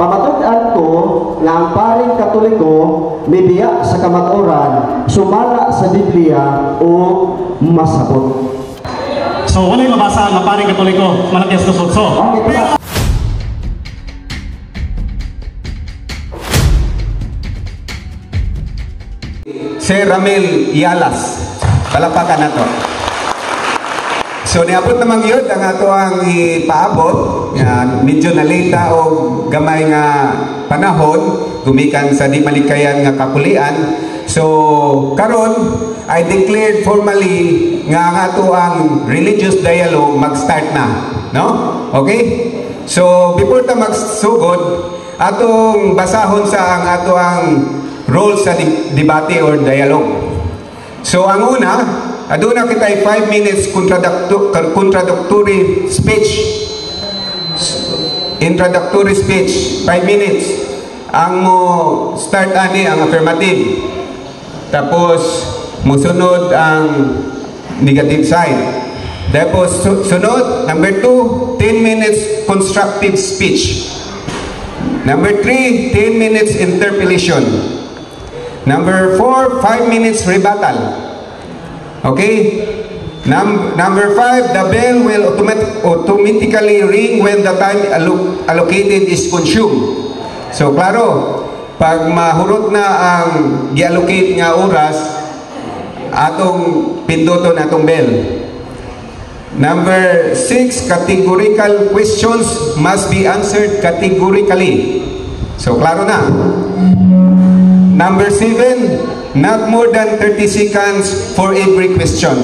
Pamatud-an ko nga ang paring Katoliko mibiya sa kamatuoran, sumala sa Biblia o masabot. So, wala yung mabasa ang paring Katoliko, malakyas na so. Sir Ramil Yalas, palapakan na to. So niabot naman yun ang ato ang ipaabot, medyo nalita o gamay nga panahon, gumikan sa di malikayan nga kapulian. So karon I declared formally nga ang ato ang religious dialogue mag-start na, no? Okay? So before ta magsugod, atong basahon sa ang ato ang role sa debate or dialogue. So ang una, aduna kitay 5 minutes introductory speech. Introductory speech, 5 minutes. Ang mo start ani ang affirmative. Tapos musunod ang negative side. Tapos sunod, number 2, 10 minutes constructive speech. Number 3, 10 minutes interpellation. Number 4, 5 minutes rebuttal. Okay? Number 5, the bell will automatically ring when the time allocated is consumed. So, klaro, pag mahurot na ang gi-allocate nga oras, atong pinduton atong bell. Number 6, categorical questions must be answered categorically. So, klaro na. Number 7, not more than 30 seconds for every question.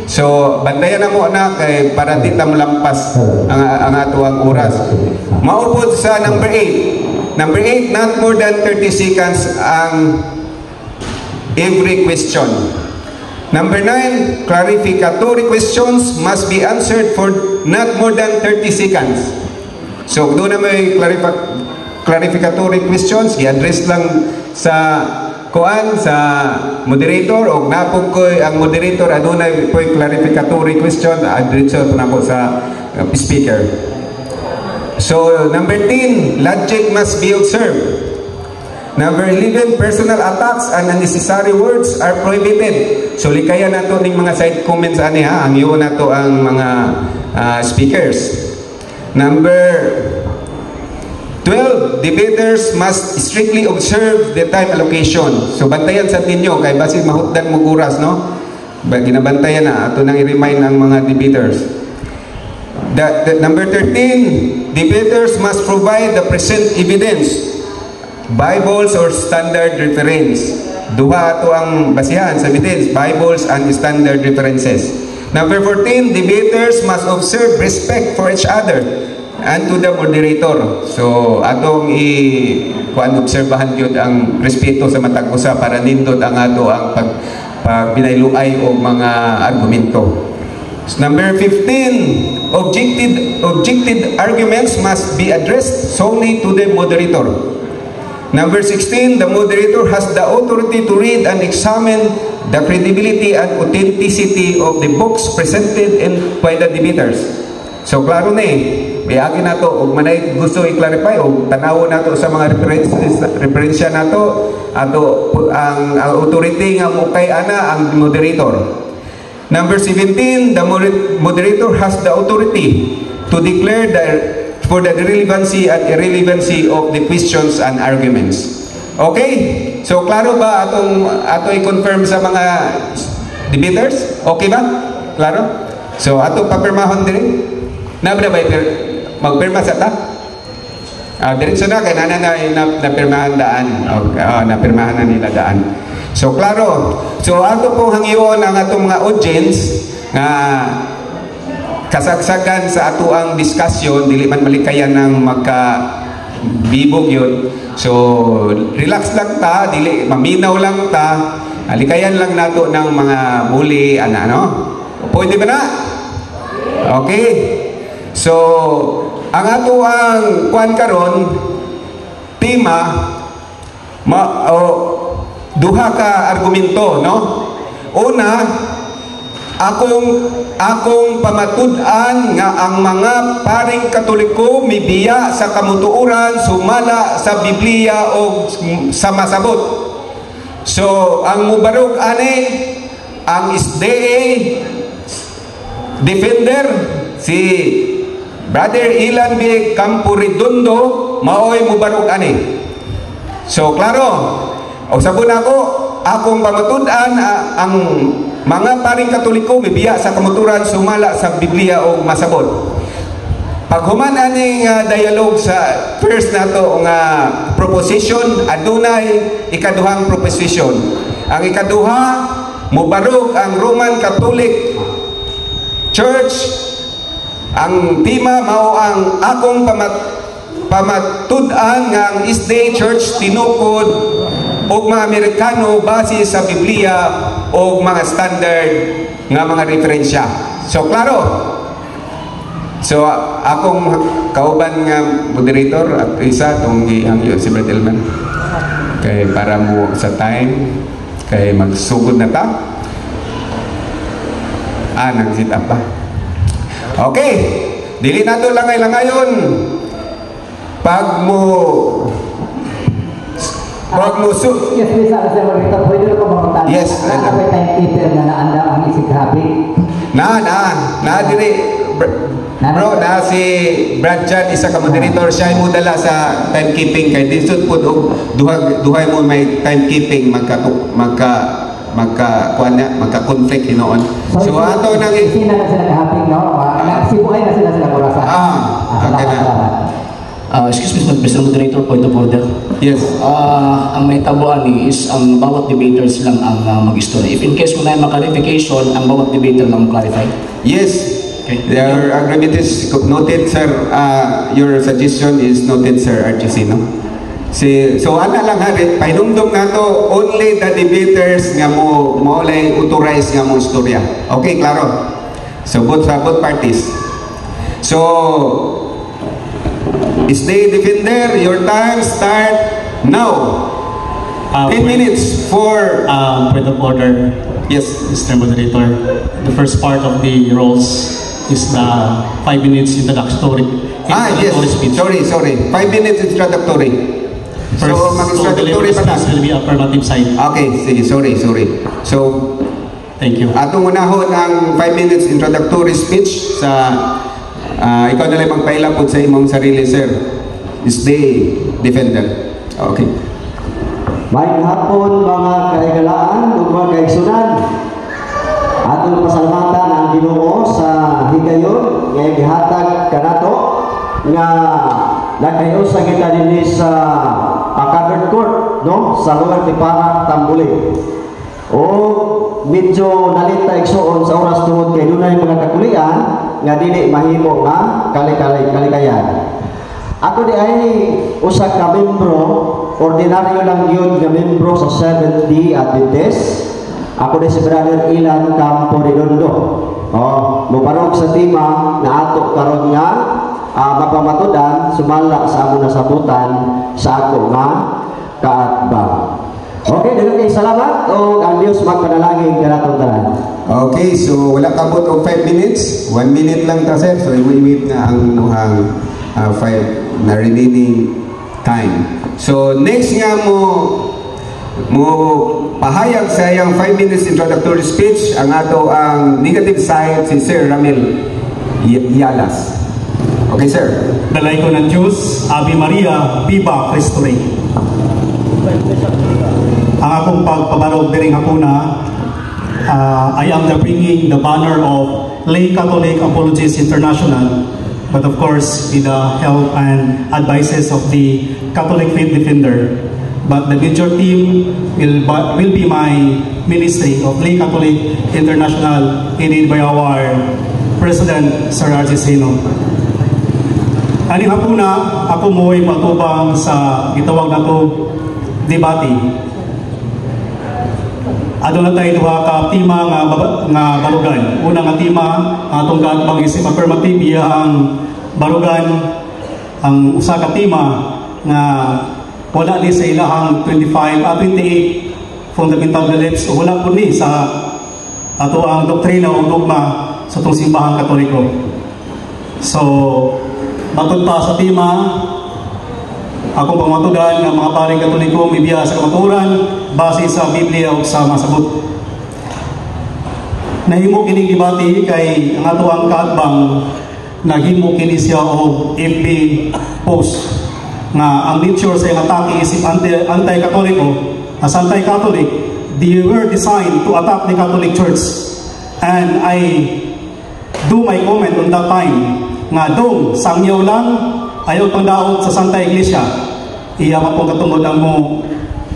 So, bandayan na mo na kay para di ta malampas ang ato ang oras. Maupod sa number 8. Number 8, not more than 30 seconds ang every question. Number 9, clarificatory questions must be answered for not more than 30 seconds. So, doon na may clarificatory questions, i-address lang sa kuan sa moderator o napog ko ang moderator adunay po clarificatory question address na po sa speaker. So number 10, logic must be observed. Number 11, personal attacks and unnecessary words are prohibited. So likaya nato ning mga side comments ani ha, ang iyo nato ang mga speakers. Number 12, debaters must strictly observe the time allocation. So bantayan sa ninyo kay basin mahutdan mo oras, no? Ginabantayan na ato nang i-remind ang mga debaters. Number 13, debaters must provide the present evidence, Bibles or standard reference. Duha ato ang basihan sa evidence, Bibles and standard references. Number 14, debaters must observe respect for each other and to the moderator. So atong obserbahan gyud ang respeto sa matag usa para nindot ang ato ang pagbinayluay og mga argumento. Number 15, objected arguments must be addressed solely to the moderator. Number 16, the moderator has the authority to read and examine the credibility and authenticity of the books presented by the debaters. So klaro na biyagi na to, o manay gusto i-clarify, o tanawo na to sa mga referensya na to, ato ang authority nga mukay ana ang moderator. Number 17, the moderator has the authority to declare for the relevancy and irrelevancy of the questions and arguments. Okay? So klaro ba ato i-confirm sa mga debaters? Okay ba? Klaro? So ato papirmahon din. Nabra ba magpirma sa ta? Diretso na kay napirmahan daan. Okay, napirmahan na nila daan. So klaro. So ato pong hangyon ang atong mga audience nga kasagsagan sa ato ang diskusyon dili man malikayan ng magka-bibog yun. So relax lang ta, dili maminaw lang ta. Alikayan lang nato ng mga muli ano. Pwede ba na? Okay. So ang ato ang kuan karon tema duha ka argumento, no? Una, akong pamatud-an nga ang mga paring Katoliko mibiya sa kamutuoran sumala sa Biblia o sa masabot. So ang mubarog ani ang SDA defender si Brother Ilan B. Camporedondo maoy mubarog ani. So klaro, o sabon akong pamatud-an ang mga paring Katoliko mibiya sa kamuturan sumala sa Biblia o masabot. Paghuman aning dialogue sa first nato nga proposition, adunay ikaduhang proposition. Ang ikaduha, mubarog ang Roman Catholic Church. Ang tema mao ang akong pamatud-an nga ang SDA Church tinukod og mga Amerikano base sa Biblia o mga standard nga mga referensya. So klaro. So akong kauban nga moderator at isa tong i-angyo si Brother Elman. Kay para mo sa time kay magsugod na ta. Nag-sit up pa. Okay. Dili nato langay-langayon. Pag mo yes, bisa kasi magkita pwede ko mamunta. Yes, may timekeeper na naanda ang isig happy. Na diri bro na si Brad Chan isa ka moderator siya mo dala sa timekeeping kay disud pud og duhay mo may timekeeping magka conflict hinoon. So ato nang sina na sila happy no. Nagsibuhay na sila kurasa. Excuse me, Mr. Moderator, point of order. Yes. Ang may tabuan is ang bawat debaters lang ang mag-istorya. If in case kung na ma-clarification, ang bawat debater lang mag-clarify. Yes. Okay. Your agreement is noted, sir. Your suggestion is noted, sir, RGC, no? So ana lang harit, painumdum nato only the debaters nga mo maulay authorize nga mo istorya. Okay, klaro. So both parties. So SDA defender, your time start now. 10 minutes for Point of order, yes, Mr. Moderator. The first part of the rules is the 5 minutes introductory yes. speech. Sorry. 5 minutes introductory. First, So mag-introductory pa na. speech will be affirmative side. Okay, sige, sorry. So Thank you. atong unahon ang 5 minutes introductory speech sa ikaw na lang magpailapod sa imong sarili, sir. SDA defender. Okay. May hapon mga kaigalaan ug mga kaigsunan. Atong pasalamatan ang Ginoo sa higayon nga gihatag kanato nga nagkayusa kita dinhi sa covered court, no, sa lugar ni Parang Tambuli. O medyo nalita igsuon sa oras tungod kay dunay mga kakulian nga dili mahimo nga kalikayan. Ako di ay usa ka membro, ordinaryo lang yun nga membro sa Seventh-day Adventist. Ako di si Brother Ilan Camporedondo. Muparog sa tema na ato karon nga mapamatudan sumala sa among nasabutan sa ako nga kaatbang. Okay, daghang kay salamat o ang Dios magpanalangin kanatong tanan. Okay, so wala kabot og 5 minutes. 1 minute lang ta, sir. So i-wait na ang 5 na remaining time. So next nga mo pahayag sa iyang 5 minutes introductory speech ang ato ang negative side si Sir Ramil Yalas. Okay, sir. Dalay ko ng Diyos, Ave Maria, Viva Cristo Rey. Ang akong pagpabarog diring hapuna, I am bringing the banner of Lay Catholic Apologists International, but of course with the help and advices of the Catholic Faith Defender. But the major team will be my ministry of Lay Catholic International, headed by our President, Sir R.G. Seno. Kaning hapuna, ako mo'y matubang sa gitawag na to debate. Aduna tayo duha ka tema nga barugan. Una nga tema atong gaatbang isip affirmative ang barugan ang usa ka tema nga wala ni sa ilahang 28 fundamental beliefs o wala po ni sa ato ang doktrina o dogma sa itong simbahang Katoliko. So, matod pa sa tema, akong pamatudan ng mga paring Katoliko may biya sa kamaturan base sa Biblia o sa masabot. Nahimo kining debate kay ang ato ang kaatbang naghimo kini siya og FB post nga ang nature sa iyang atake is anti-Katoliko. As anti-Catholic, they were designed to attack the Catholic Church. And I do my comment on that time nga dong sangyaw lang ayaw pang daot sa Santa Iglesia. Iya pa pong katungod ang mo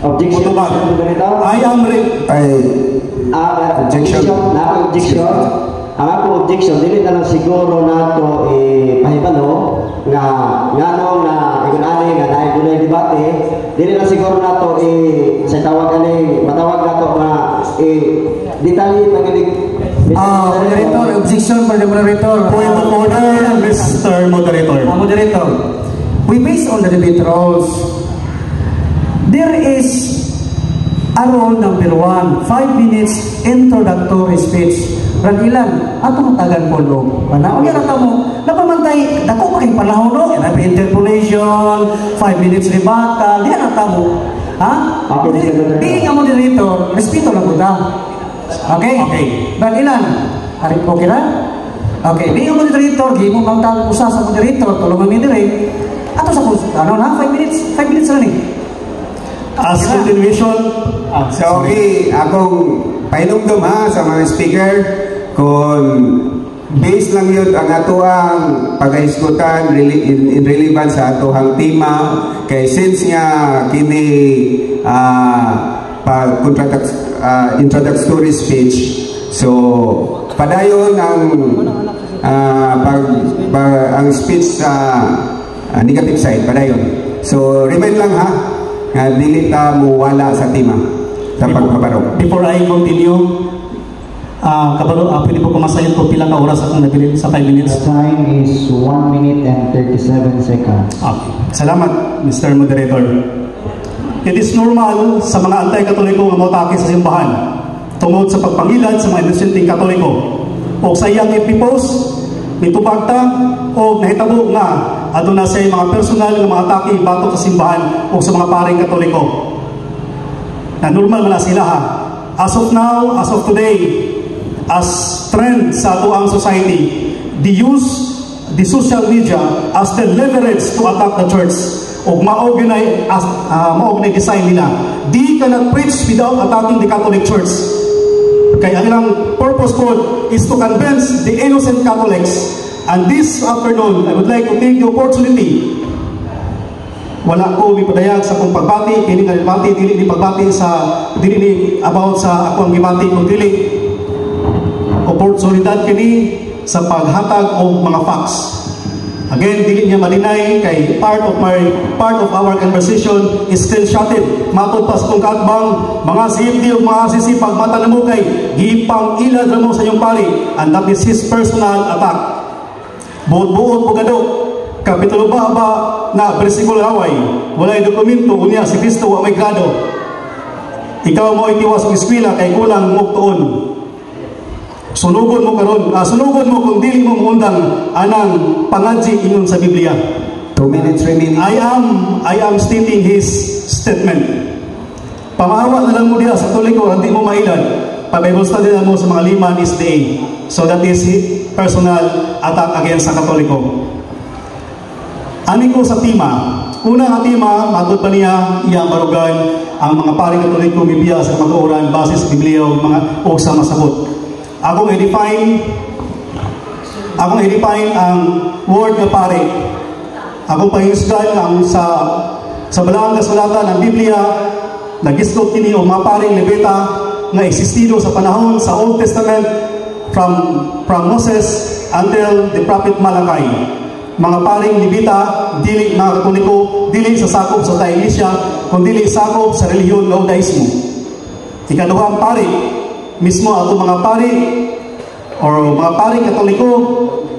Objection. I am objection. Ang akong objection, dili na lang siguro nato pahibalo nga nganong na igunani nga dahil dunay debate, dili na siguro nato sa tawag ani matawag nato nga detalye pagilig. Moderator, objection for the moderator. Point of order, Mr. Moderator. Moderator, we base on the debate rules. There is a rule number 1, 5 minutes introductory speech. Ilan atong tagan po lo. Ano yan ata mo? Napamantay, dako pa kayong panahon no? Interpolation, 5 minutes rebuttal, yan ata mo. Ha? Being a moderator, respeto lang po ta. Okay? Okay. Ilan? Okay na? Okay. Being a moderator, di mo bang tawag usa sa moderator, tulungan mo direct. Ato sa ano na? 5 minutes lang eh. As continuation, so okay, akong painumdum ha sa mga speaker kung base lang yun ang ato ang pag-aiskutan in relevance sa ato ang tema kay since nga kini introductory speech, so padayon ang ang speech sa negative side padayon, so remind lang ha nga dili ta muwala sa tema sa pagpabarog. Before I continue, pwede po kumasayon ko pila ka oras akong nabili sa 5 minutes. The time is 1 minute and 37 seconds. Okay. Salamat, Mr. Moderator. It is normal sa mga anti-Katoliko nga motake sa simbahan tungod sa pagpangilad sa mga inosenteng Katoliko o sa iyang FB post mitubagta o nahitabo nga aduna sa mga personal nga mga atake batok sa simbahan o sa mga paring Katoliko. Na normal man sila ha. As of now, as of today, as trend sa ato ang society, they use the social media as the leverage to attack the church o ma-organize design nila. They cannot preach without attacking the Catholic Church. Kaya ang ilang purpose po is to convince the innocent Catholics. And this afternoon, I would like to take the opportunity. Wala ko mipadayag sa akong pagbati, kini nga pagbati dili ni pagbati sa dili ni about sa akong gibati kung dili oportunidad kini sa paghatag og mga facts. Again, dili niya malinay kay part of our conversation is screenshotted. Matod pa sa kong katbang, mga CFD o mga sisipag mata na mo kay gipang ilad na mo sa iyong pari, and that is his personal attack. Buot-buot po gado, kapitulo ba na bersikulo away, walay dokumento, unya si Kristo wa may grado. Ikaw mo itiwas ng eskwela kay kulang mo tuon. Sunugon mo karon, sunugon mo kung dili mo mundang anang pangadji ingon sa Biblia. 2 minutes remaining. I am stating his statement. Pamahawa na lang mo diha sa Katoliko, hindi mo mailad. Pa-Bible study na mo sa mga 5 is day. So that is his personal attack against sa Katoliko. Ani ko sa tema. Una nga tema, matod pa niya iyang barugan ang mga paring Katoliko mibiya sa mag-uuran base sa Biblia o sa masabot. Akong i-define ang word na pare. Akong panghisgan ang sa balaang kasulatan ng Biblia nagisgot kini o mga paring Levita nga existido sa panahon sa Old Testament from Moses until the prophet Malachi. Mga paring Levita, dili mga Katoliko, dili sa sakop sa Iglesia, kundi sakop sa relihiyon ng Judaismo. Ikaduha ang pari, mismo ato mga pari or mga paring Katoliko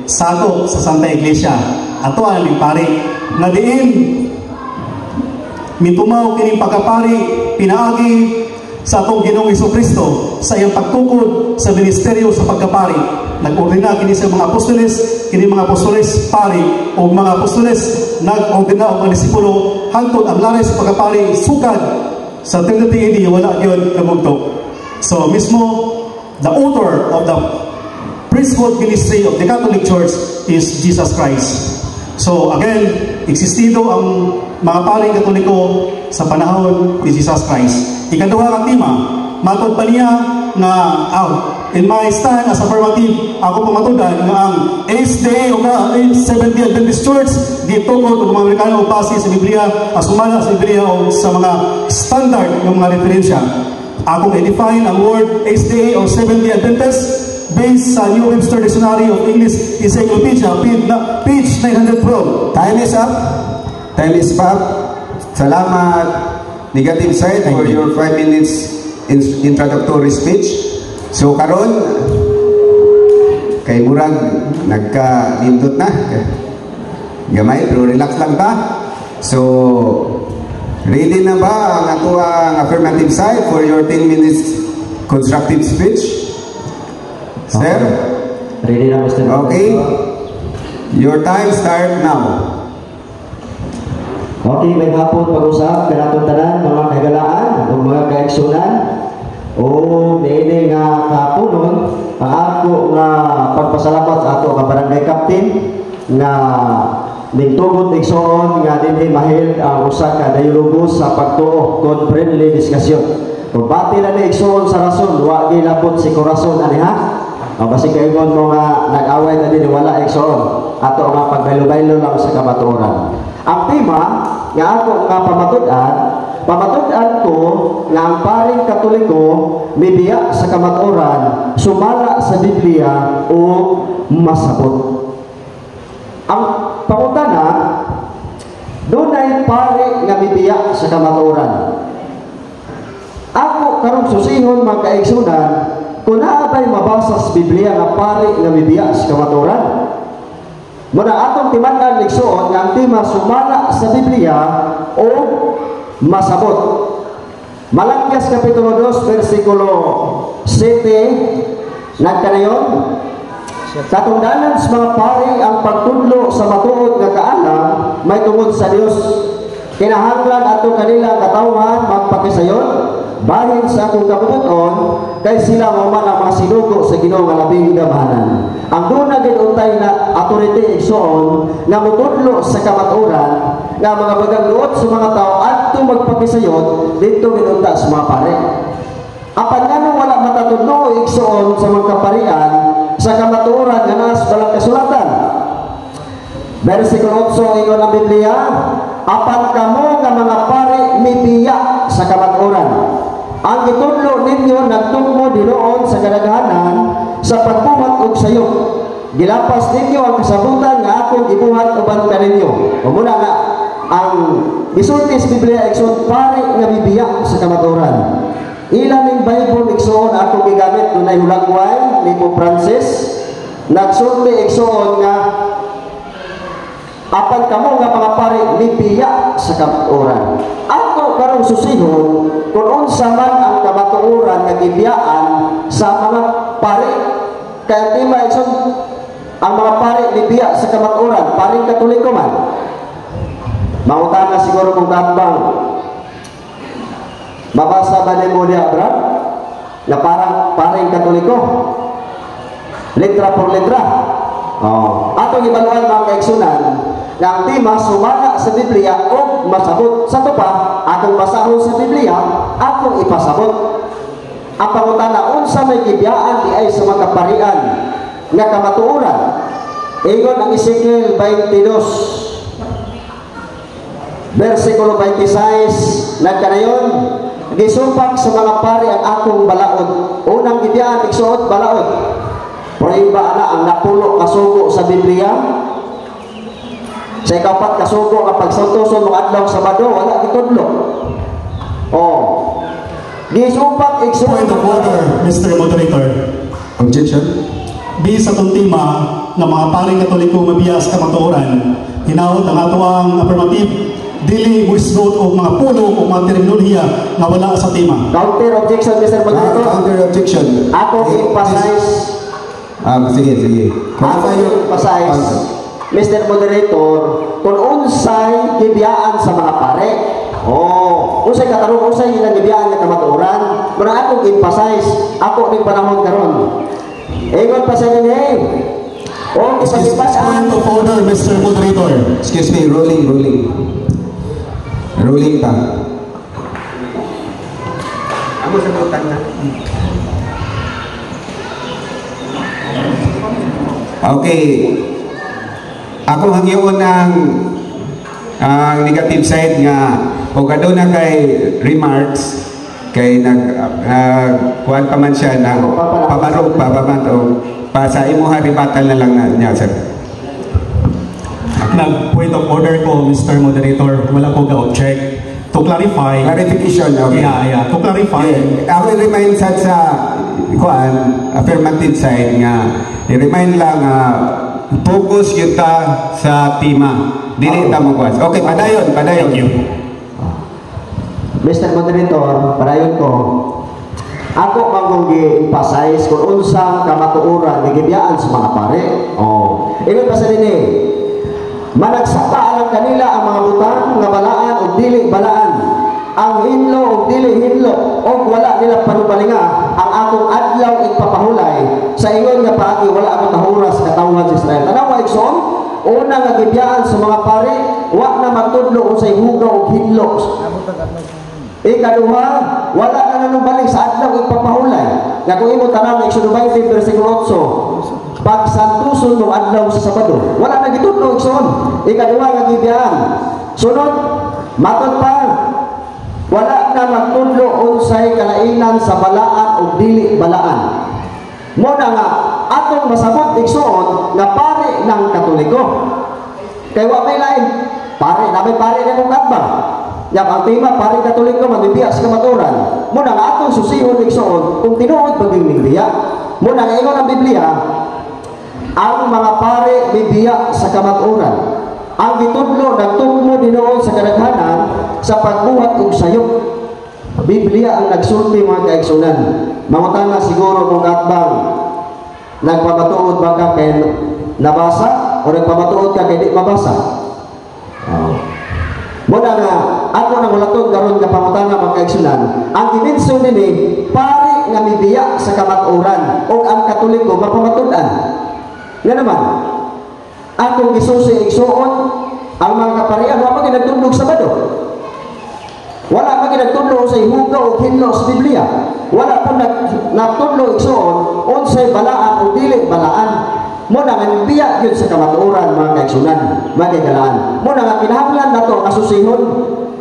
sakop sa Santa Iglesia. Ato ang pari nga diin mitumaw kining pagkapari pinaagi sa atong Ginoong Jesucristo sa iyang pagtukod sa ministeryo sa pagkapari. Nag-ordina kini sa mga apostoles, kini mga apostoles pari o mga apostoles nag-ordina og mga disipulo hangtod ang lares sa pagkapari sukad sa Trinity ini wala gyud kamugto. So mismo the author of the priesthood ministry of the Catholic Church is Jesus Christ. So again, existido ang mga paring Katoliko sa panahon ni Jesus Christ. Ikaduha ka tema, matod pa niya nga in my stand as affirmative, ako pamatudan nga ang SDA o nga Seventh-day Adventist Church dito ko ng mga Amerikano o pasi sa Biblia, asumala sa Biblia o sa mga standard ng mga referensya. Akong i-define ang word SDA o Seventh-day Adventist based sa New Webster Dictionary of English Encyclopedia, page 912. Time is up. Time is up. Salamat, Negative Side, for your 5 minutes introductory speech. So karon kay murag nagka-lindot na. Gamay pero relax lang ta. So ready na ba ang ato ang affirmative side for your 10 minutes constructive speech? Sir? Ready na, Mr. Okay. Your time start now. Okay, may hapon pag-usap kanatong tanan mga kagalaan o mga kaigsunan o niini nga kapunon ang ako nga pagpasalamat sa ato nga barangay captain nga ningtugod igsoon nga dinhi mahil ang usa ka dialogo sa pagtuo kon friendly discussion. Kung bati na ni igsoon sa rason, wa gilabot si korason ani ha. Basi kaingon mo nga nag-away na din wala igsoon ato nga pagbaylo-baylo lang sa kamatuoran. Ang tema nga ako nga pamatudan ko nga ang paring Katoliko mibiya sa kamatuoran sumala sa Biblia o masabot. Ang pangutana dunay pari nga mibiya sa kamatuoran. Ako karong susihon mga kaigsunan kung naabay mabasa sa Biblia nga pari nga mibiya sa kamatuoran. Muna atong timan-an ligsoon nga ang tema sumala sa Biblia o masabot. Malakyas Kapitulo 2 versikulo 7 nagkanayon, katungdanan sa mga pari ang pagtudlo sa matuod nga kaalam may tungod sa Dios. Kinahanglan ato kanila katawhan magpakisayon bahin sa akong kabubuton kay sila man ang mga sinuko sa Ginoo nga labing gamahanan. Ang duna gid untay na authority igsoon nga mutudlo sa kamatuoran nga mga bagang luot sa mga tao adto magpakisayon dito gid unta sa mga pare. Apan ngano wala matatudlo igsoon sa mga kaparian sa kamatuoran nga nas balang kasulatan. Versikulo 8 ingon ang Biblia, apan kamo nga mga pare mibiya sa kamatuoran. Ang gitudlo ninyo nagtugmo dinuon sa kadaghanan sa pagbuhat og sayo. Gilapas ninyo ang kasabutan nga akong gibuhat uban kaninyo. Umuna nga ang bisulti sa Biblia igsoon pare nga bibiya sa kamatuoran. Ilan ning Bible igsoon ako gigamit dunay hulagway ni Pope Francis. Nagsulti igsoon nga apan kamo nga mga pare bibiya sa kamatuoran. Ako karong susihon kung unsa man ang kamatuoran nga gibiyaan sa mga pare. Kaya di maigsoon ang mga pare bibiya sa kamatuoran, paring Katoliko man. Mangutana siguro kung katbang mabasa ba ni mo diya, Brad? Na parang paring Katoliko. Letra por letra. Atong ibaluan mga kaigsunan nga ang tema sumala sa Biblia o masabot. Sa ito pa, atong basahon sa Biblia, atong ipasabot. Ang pangutana, unsa may gibiyaan di ay sa mga kaparian nga kamatuoran. Ingon ang Ezekiel 22 versikulo 26 nagkanayon, gisumpak sa mga pari ang akong balaod. Unang gibiyaan igsuot balaod. Pero ba na ang napulo kasugo sa Biblia? Sa ikapat kasugo ang pagsuntuson ng adlaw Sabado, wala gitudlo. Gisumpak igsuot. Point of order, Mr. Moderator. Objection. Based sa itong tema ng mga paring Katoliko mabiya sa kamatuoran, hinawot ang ato ang affirmative dili muisgot o mga pulo o mga terminolohiya nga wala sa tema. Counter objection, Mr. Moderator. Counter objection. Ako emphasize. Sige. Ako emphasize, Mr. Moderator, kung unsay gibiyaan sa mga pare. Unsay katarong, unsay ilang gibiyaan nga kamatuoran. Kung ako emphasize, ako ning panahon karon. Ingon pa sa inyo, Point of order, Mr. Moderator. Excuse me, rolling. Rolling pa. Ako sa butang na. Okay. Ako hangyoon ang negative side nga kung kadto na kay remarks kay kuan pa man siya na pabarog pa sa imuha ribatal na lang niya, sir. Nag-point of order ko, Mr. Moderator, wala ko ga-object. To clarify. Clarification, okay. Yeah. To clarify. I will remind sa affirmative side nga, i-remind lang, focus yun ta sa tema. Dili ta magwas. Okay, padayon. Thank you. Mr. Moderator, padayon ko. Ako magong gi-emphasize kung unsang kamatuoran nga gibiyaan sa mga pare. Ingon pa sa dinhi. Managsaka alang kanila ang mga butang nga balaan o dili balaan. Ang hinlo o dili hinlo o wala nila panubalinga ang akong adlaw ipapahulay sa ingon nga paagi wala akong nahuras katawhan sa Israel. Tanawa igsoon, una nga gibiyaan sa mga pare, wa na magtudlo unsay hugaw o hinlo. Ikaduha, wala ka na nung balik sa adlaw ipapahulay. Nga kung imo tanang Exodo 20 versikulo 8, pagsantuson ng adlaw sa Sabado, wala na gitudlo igsoon. Ikaduha nga gibiyaan. Sunod, matod pa, wala na magtudlo unsay kalainan sa balaan o dili balaan. Muna nga atong masabot igsoon nga pare ng Katoliko. Kay wa may lain, pare na may pare na mong katbang. Yang ang tema pare Katoliko mabibiya sa kamatuoran. Muna nga atong susihon igsoon kung tinuod paging bibiya. Muna nga ingon ang Biblia, ang mga pare bibiya sa kamatuoran. Ang gitudlo nagtugmo dinuon sa kadaghanan sa pagbuhat og sayop. Biblia ang nagsulti mga kaigsunan. Mangutana siguro kung atbang nagpamatuod ba ka kay nabasa o nagpamatuod ka kay di mabasa. Muna nga, ako nang walatod karon nga pamutana mga kaigsunan, ang dimension nini pare nga mibiya sa kamatuoran o ang Katoliko mapamatud-an. Nga naman, akong gisusi igsuon ang mga kaparian wa pa ginagtudlog sa Sabado. Wala pa ginagtudlog sa hugaw o hinlo sa Biblia. Wala pa nagtudlog igsuon unsay balaan o dili balaan. Muna nga biya yun sa kamatuoran mga kaigsunan, mga kaigalaan. Muna nga kinahanglan nato kasusihon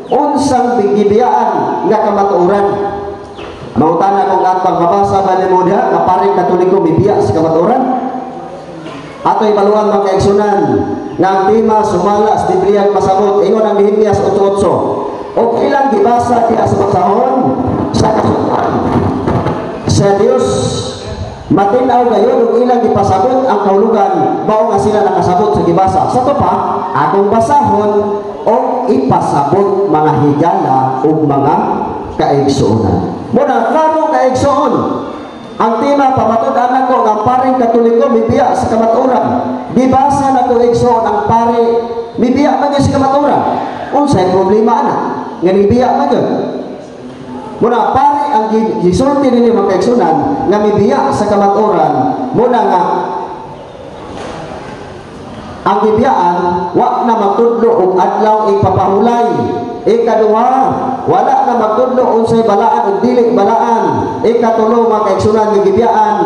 unsang bigibiyaan nga kamatuoran. Mautana kung atbang mabasa ba ni mo diha nga paring Katoliko bibiya sa kamatuoran. Ato'y baluan mga kaigsunan nga ang tema sumala sa Biblia pasabot ingon ang Nehemias 8:8. O ilang gibasa diha sa pagsahon sa kasutan sa Dios matinaw gayon ug ilang gipasabot ang kahulugan mao nga sila nakasabot sa gibasa. Sa to pa akong basahon o ipasabot mga higala ug mga kaigsuonan. Muna klaro kaigsuon. Ang tema pamatud-an nako nga paring Katoliko mibiya sa kamatuoran. Gibasa nato igsuon ang pare mibiya man sa kamatuoran. Unsay problema ana? Nga mibiya man gyud. Muna pare ang gisulti ninyo mga kaigsunan nga mibiya sa kamatuoran. Muna nga ang gibiyaan wa na magtudlo og adlaw ipapahulay. Ikaduha, wala na magtudlo unsay balaan o dili balaan. Ikatulo mga kaigsunan nga gibiyaan,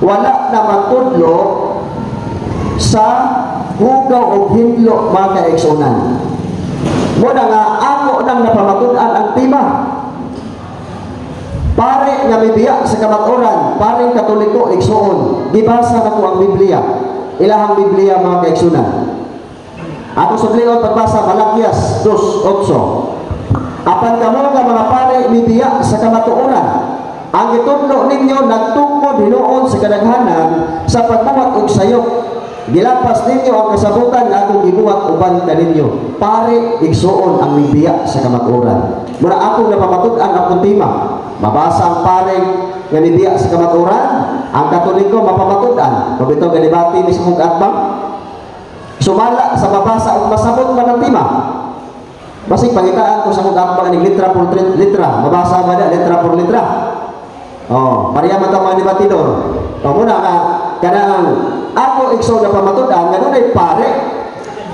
wala na magtudlo sa hugaw o hinlo mga kaigsunan. Muna nga ako nang napamatud-an ang tema pare nga mibiya sa kamatuoran, paring Katoliko igsuon. Gibasa nako ang Biblia, ilahang Biblia mga kaigsunan. Ako sublion pagbasa Malakias 2:8. Apan kamo nga mga pare mibiya sa kamatuoran, ang gitudlo ninyo nagtungkod hinuon sa kadaghanan sa pagbuhat og sayop. gilapas ninyo ang kasabutan nga akong gibuhat uban kaninyo. Pare, igsuon ang mibiya sa kamatuoran. Mura akong napamatud-an akong tema. Mabasa ang pare nga mibiya sa kamatuoran, ang Katoliko mapamatud-an. Kung ito ganibati ni Sumug Atbang, sumala sa mabasa o masabot man ang tema. Basig pangitaan ko sa Sumug Atbang ni litra por litra. Mabasa ba na litra por litra? Oh, pareha man mga debatidor. Muna ka kanang ako igsoon na pamatud-an nga dunay pare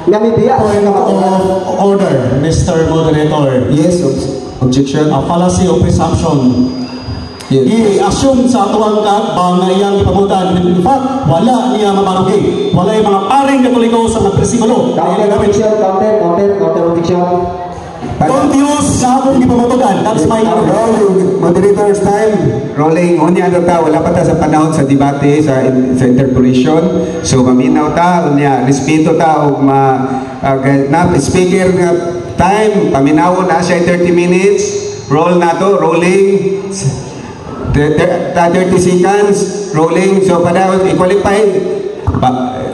nga mibiya sa kamatuoran. Order, Mr. Moderator. Yes, objection. A fallacy of presumption. Yes. I-assume sa atuang kaatbang na iyang ipabutan. In fact, wala niya mabarugi. Wala yung mga paring Katoliko sa mga bersikulo. Counter objection. Don't use sa akong ipabutan. That's my Rolling, moderator's time. Rolling, unya ta, wala pa ta sa panahon sa debate, sa interpolation. So, maminaw ta, unya, respeto ta, o speaker nga time, paminawon na siya 30 minutes. Roll na to, rolling. 30 seconds, rolling. So, padahon, i-qualify.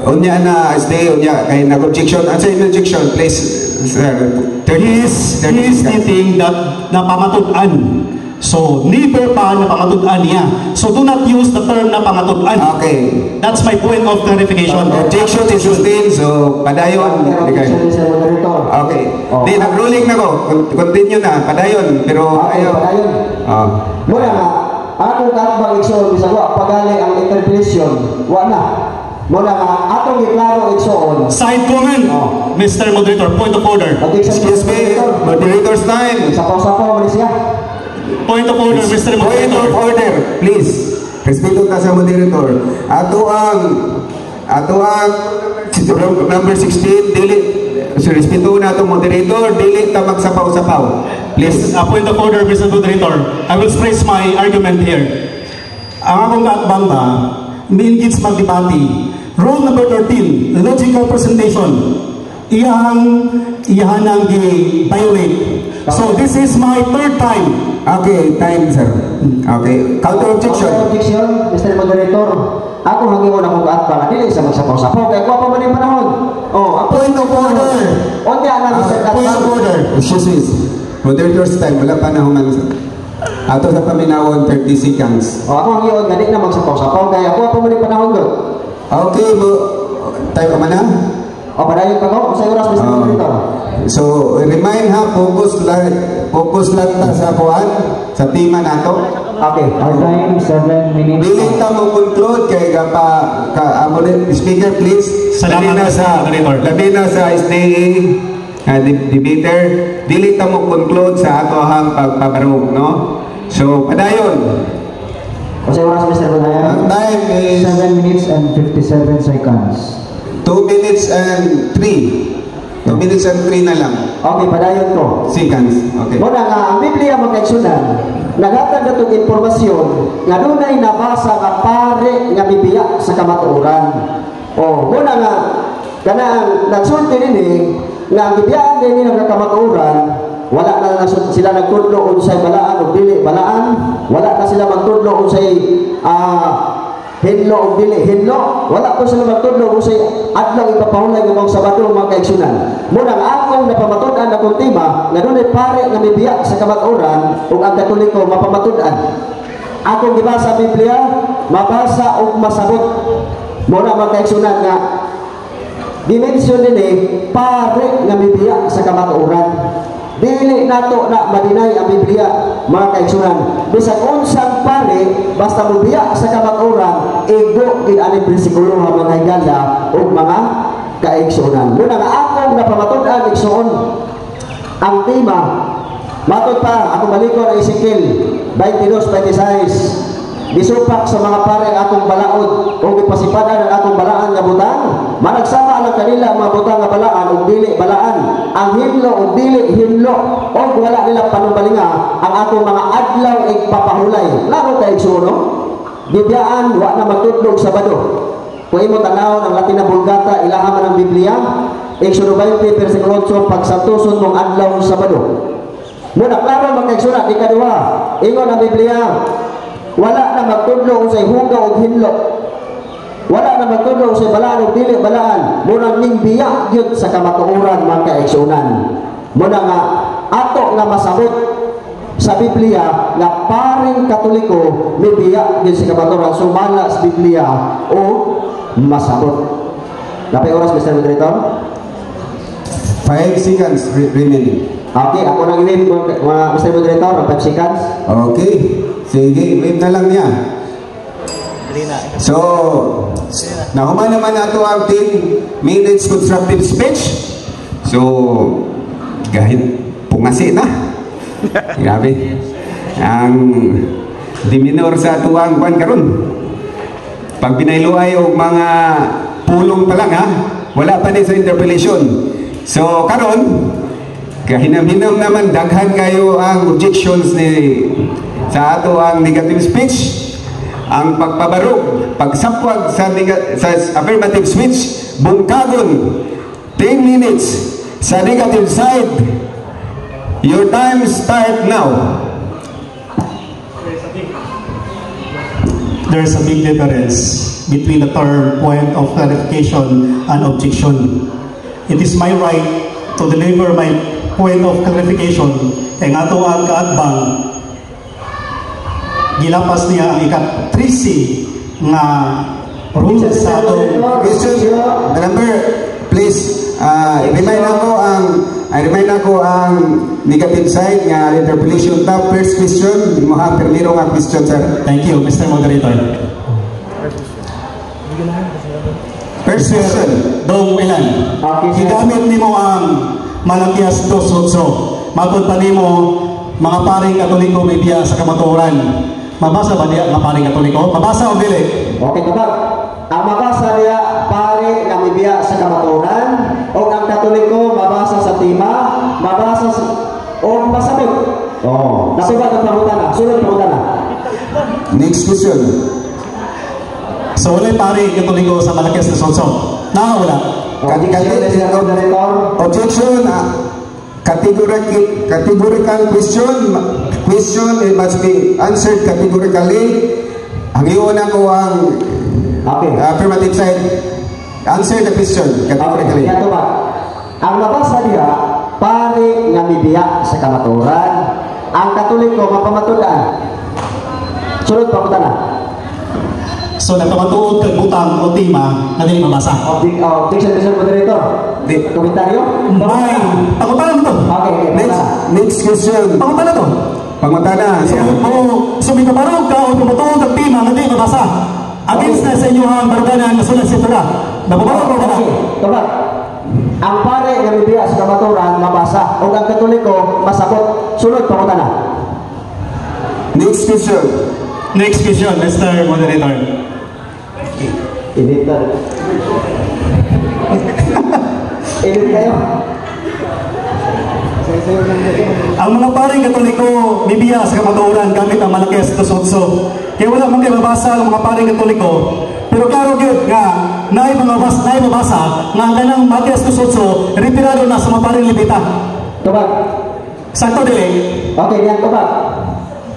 Unya na, stay, unya, kay nag-objection. Ano sa objection, please, sir? He is stating that napamatud-an. So, never pa napamatud-an niya. So, do not use the term napamatud-an. Okay. That's my point of clarification. Objection is sustained, so padayon. Objection sa moderator. Okay. Oh. Di, nag-rolling na ko. Continue na, padayon. Pero ayaw. Padayon. Muna nga, akong katbang igsoon, bisag wa pagali ang interpretation, wa na. Muna nga, atong iklaro igsoon. Side comment, Mr. Moderator, point of order. Excuse me, moderator's time. Sapaw-sapaw mo siya. Point of order, Mr. Point of Moderator. order, please. Respeto ka sa moderator. Ato ang number 16, dili. So, respeto na itong moderator, dili ta magsapaw-sapaw. Please. A point of order, Mr. Moderator. I will express my argument here. Ang akong kaatbang ba, ni-engage magdebate. Rule number 13, logical presentation. Iyahan ang violate. So this is my third time. Okay, time, sir. Okay. Counter objection. Counter objection, Mr. Moderator. Ako hangingon akong kaatbang, dili sa magsapaw-sapaw. Kaya kuha pa man yung panahon. Point of order. Unya na, Mr. Point of order. Excuse me. Moderator's time, wala pa na human, sir. Ato sa paminawon, 30 seconds. Ako hangingon, nga di na magsapaw-sapaw. Kaya kuha pa man yung panahon doon. Okay, tayo ka man na? Padayon pa ko, sa oras, Mr. Moderator. So, remind ha, focus lang ta sa kuhan, sa tema nato. Okay. Our time, 7 minutes. Dili ta mo conclude kay speaker please. Salamat, Labi na sa SDA debater, dili ta mo conclude sa ato hang pagpabarog, no? So, padayon. Sa oras, Mr. Moderator. Ang time is 7 minutes and 57 seconds. 2 minutes and 3. 2 minutes and 3 na lang. Okay, padayon ko. Seconds. Okay. Muna nga, ang Biblia magkaigsunan, nagatag na itong informasyon nga dunay nabasa nga pare nga bibiya sa kamatuoran. Muna nga, kanang nagsulti nini, nga ang bibiyaan din ng kamatuoran, wala na sila nagtudlo unsay balaan o dili balaan, wala na sila magtudlo unsay hinlo o dili hinlo, wala po sila magtudlo unsay adlaw ipapahulay ng mga Sabado mga kaigsunan. Muna ang akong napamatud-an akong tema nga dunay pare nga mibiya sa kamatuoran ug ang Katoliko mapamatud-an. Akong gibasa Biblia, mabasa ug masabot. Muna mga kaigsunan nga dimensyon nini pare nga mibiya sa kamatuoran. Dili nato na madinay ang Biblia mga kaigsunan. Bisag unsang pare basta mubiya sa kamatuoran, igo gid ani bersikulo mga higala ug mga kaigsunan. Muna nga akong napamatud-an igsuon ang tema. Matod pa ako malikon ang Ezekiel 22:26. Disupak sa mga pare akong balaod o ipasipadan ang akong balaan nga butang. Managsama lang kanila mga butang nga balaan o dili balaan. Ang hinlo o dili hinlo o wala nila panumbalinga ang akong mga adlaw igpapahulay. Laro kay igsuno. Bibiyaan wa na magtudlog Sabado. Kung imo tanaw ng Latin na Vulgata ilaha man ang Biblia, Exodo 20 versikulo 8 pagsantuson mong adlaw Sabado. Muna klaro magkaigsunan ikaduha. Ingon ang Biblia, wala na magtudlo usay hugaw o hinlo. wala na magtudo sa balaan ug dili balaan, murag ning biya gyud sa kamatuoran mga kaigsunan. Muna nga ato nga masabot sa Biblia nga paring Katoliko may biya gyud sa kamatuoran sumala sa Biblia o masabot. Napay oras, Mr. Moderator? 5 seconds remaining. Okay, ako nang i-wave Mr. Moderator, 5 seconds. Okay. Sige, wave na lang niya. So, nahuman naman nato ang 10 minutes constructive speech. So, kahit pungasi na. Grabe. Ang diminor sa tuwang kwan karon. Pag binayluay og mga pulong pa lang ha, wala pa din sa interpellation. So, karon kahinam-hinam naman daghan kayo ang objections ni sa ato ang negative speech, ang pagpabarog, pagsapwag sa affirmative speech, bungkagon 10 minutes sa negative side. Your time start now. There's a big difference between the term point of clarification and objection. It is my right to deliver my point of clarification kay nga ito ang kaatbang gilapas niya ang ika-13 nga rules sa ito. Question number, please, remind ako ang negative side nga interpolation tab. First question, di mo ha, permiro nga question, sir. Thank you, Mr. Moderator. First question. Dong ilan? Higamit nimo ang Malakias 2:8. Matod pa nimo mga paring Katoliko may biya sa kamatuoran. Mabasa ba niya mga paring Katoliko? Mabasa o dili? Okay, kapag ang mabasa niya pare nga may biya sa kamatuoran o ang Katoliko mabasa sa tima, mabasa sa o masabot. Oh, nasugat ang pangutana. Sunod pangutana. Next question. So wala paring Katoliko sa Malakias 2:8. Wala. Objection, categorical question it must be answered categorically. Ang iuna ko ang affirmative side. Answer the question categorically. Okay, ba? Ang mabasa niya, pare nga mibiya sa kamatuoran, ang Katoliko mapamatudan. Sunod pa ko na. So nagkamatuod kag butang o tima na dili mabasa. Objection, Mr. Moderator. Komentaryo? May pangutana mo to. Okay, next question. Pangutana to. Pangutana. So may kabarog ka o pumatuod ang tima na dili mabasa. Against na sa inyo ang baruganan na sulat sa Torah. Nababarog ko na. Tama. Ang pare nga mibiya sa kamatuoran mabasa o ang Katoliko masabot. Sunod pangutana. Next question. Next question, Mr. Moderator. Editor. Edit kayo. Ang mga paring Katoliko bibiya sa kamatuoran gamit ang Malakias 2:8. Kaya wala man kayo mabasa ang mga paring Katoliko. Pero klaro gyud nga naay mabasa nga ang kanang Malakias 2:8 retirado na sa mga paring Levita. Tubag. Sakto dili? Okay, yan tubag.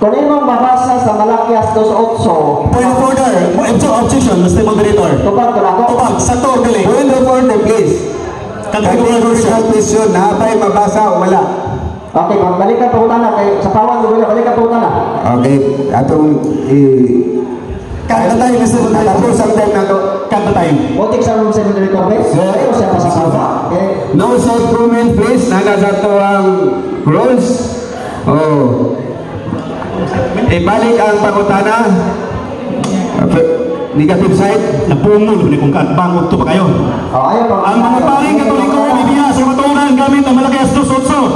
Kung imong mabasa sa Malakias 2:8. Point of order. Objection, Mr. Moderator. Tubag ko na ako. Tubag, sakto dili. Point of order, please. Categorical question, napay mabasa o wala? Okay, balikan pa utana kay sa pawan wala balikan pa utana. Okay, atong Kada tayo, Mr. Moderator. tapos ang time na to. Kada tayo. Motik sa room 7 record Pero siya pa sa kawa. Okay. No self comment, please. Nana sa to ang rules. Oh. Ibalik ang pangutana. Negative side. Napumul ni kung kaatbang to pa kayo. Ayaw pa. Ang mga paring Katoliko bibiya sa kamatuoran gamit ang Malakias 2:8.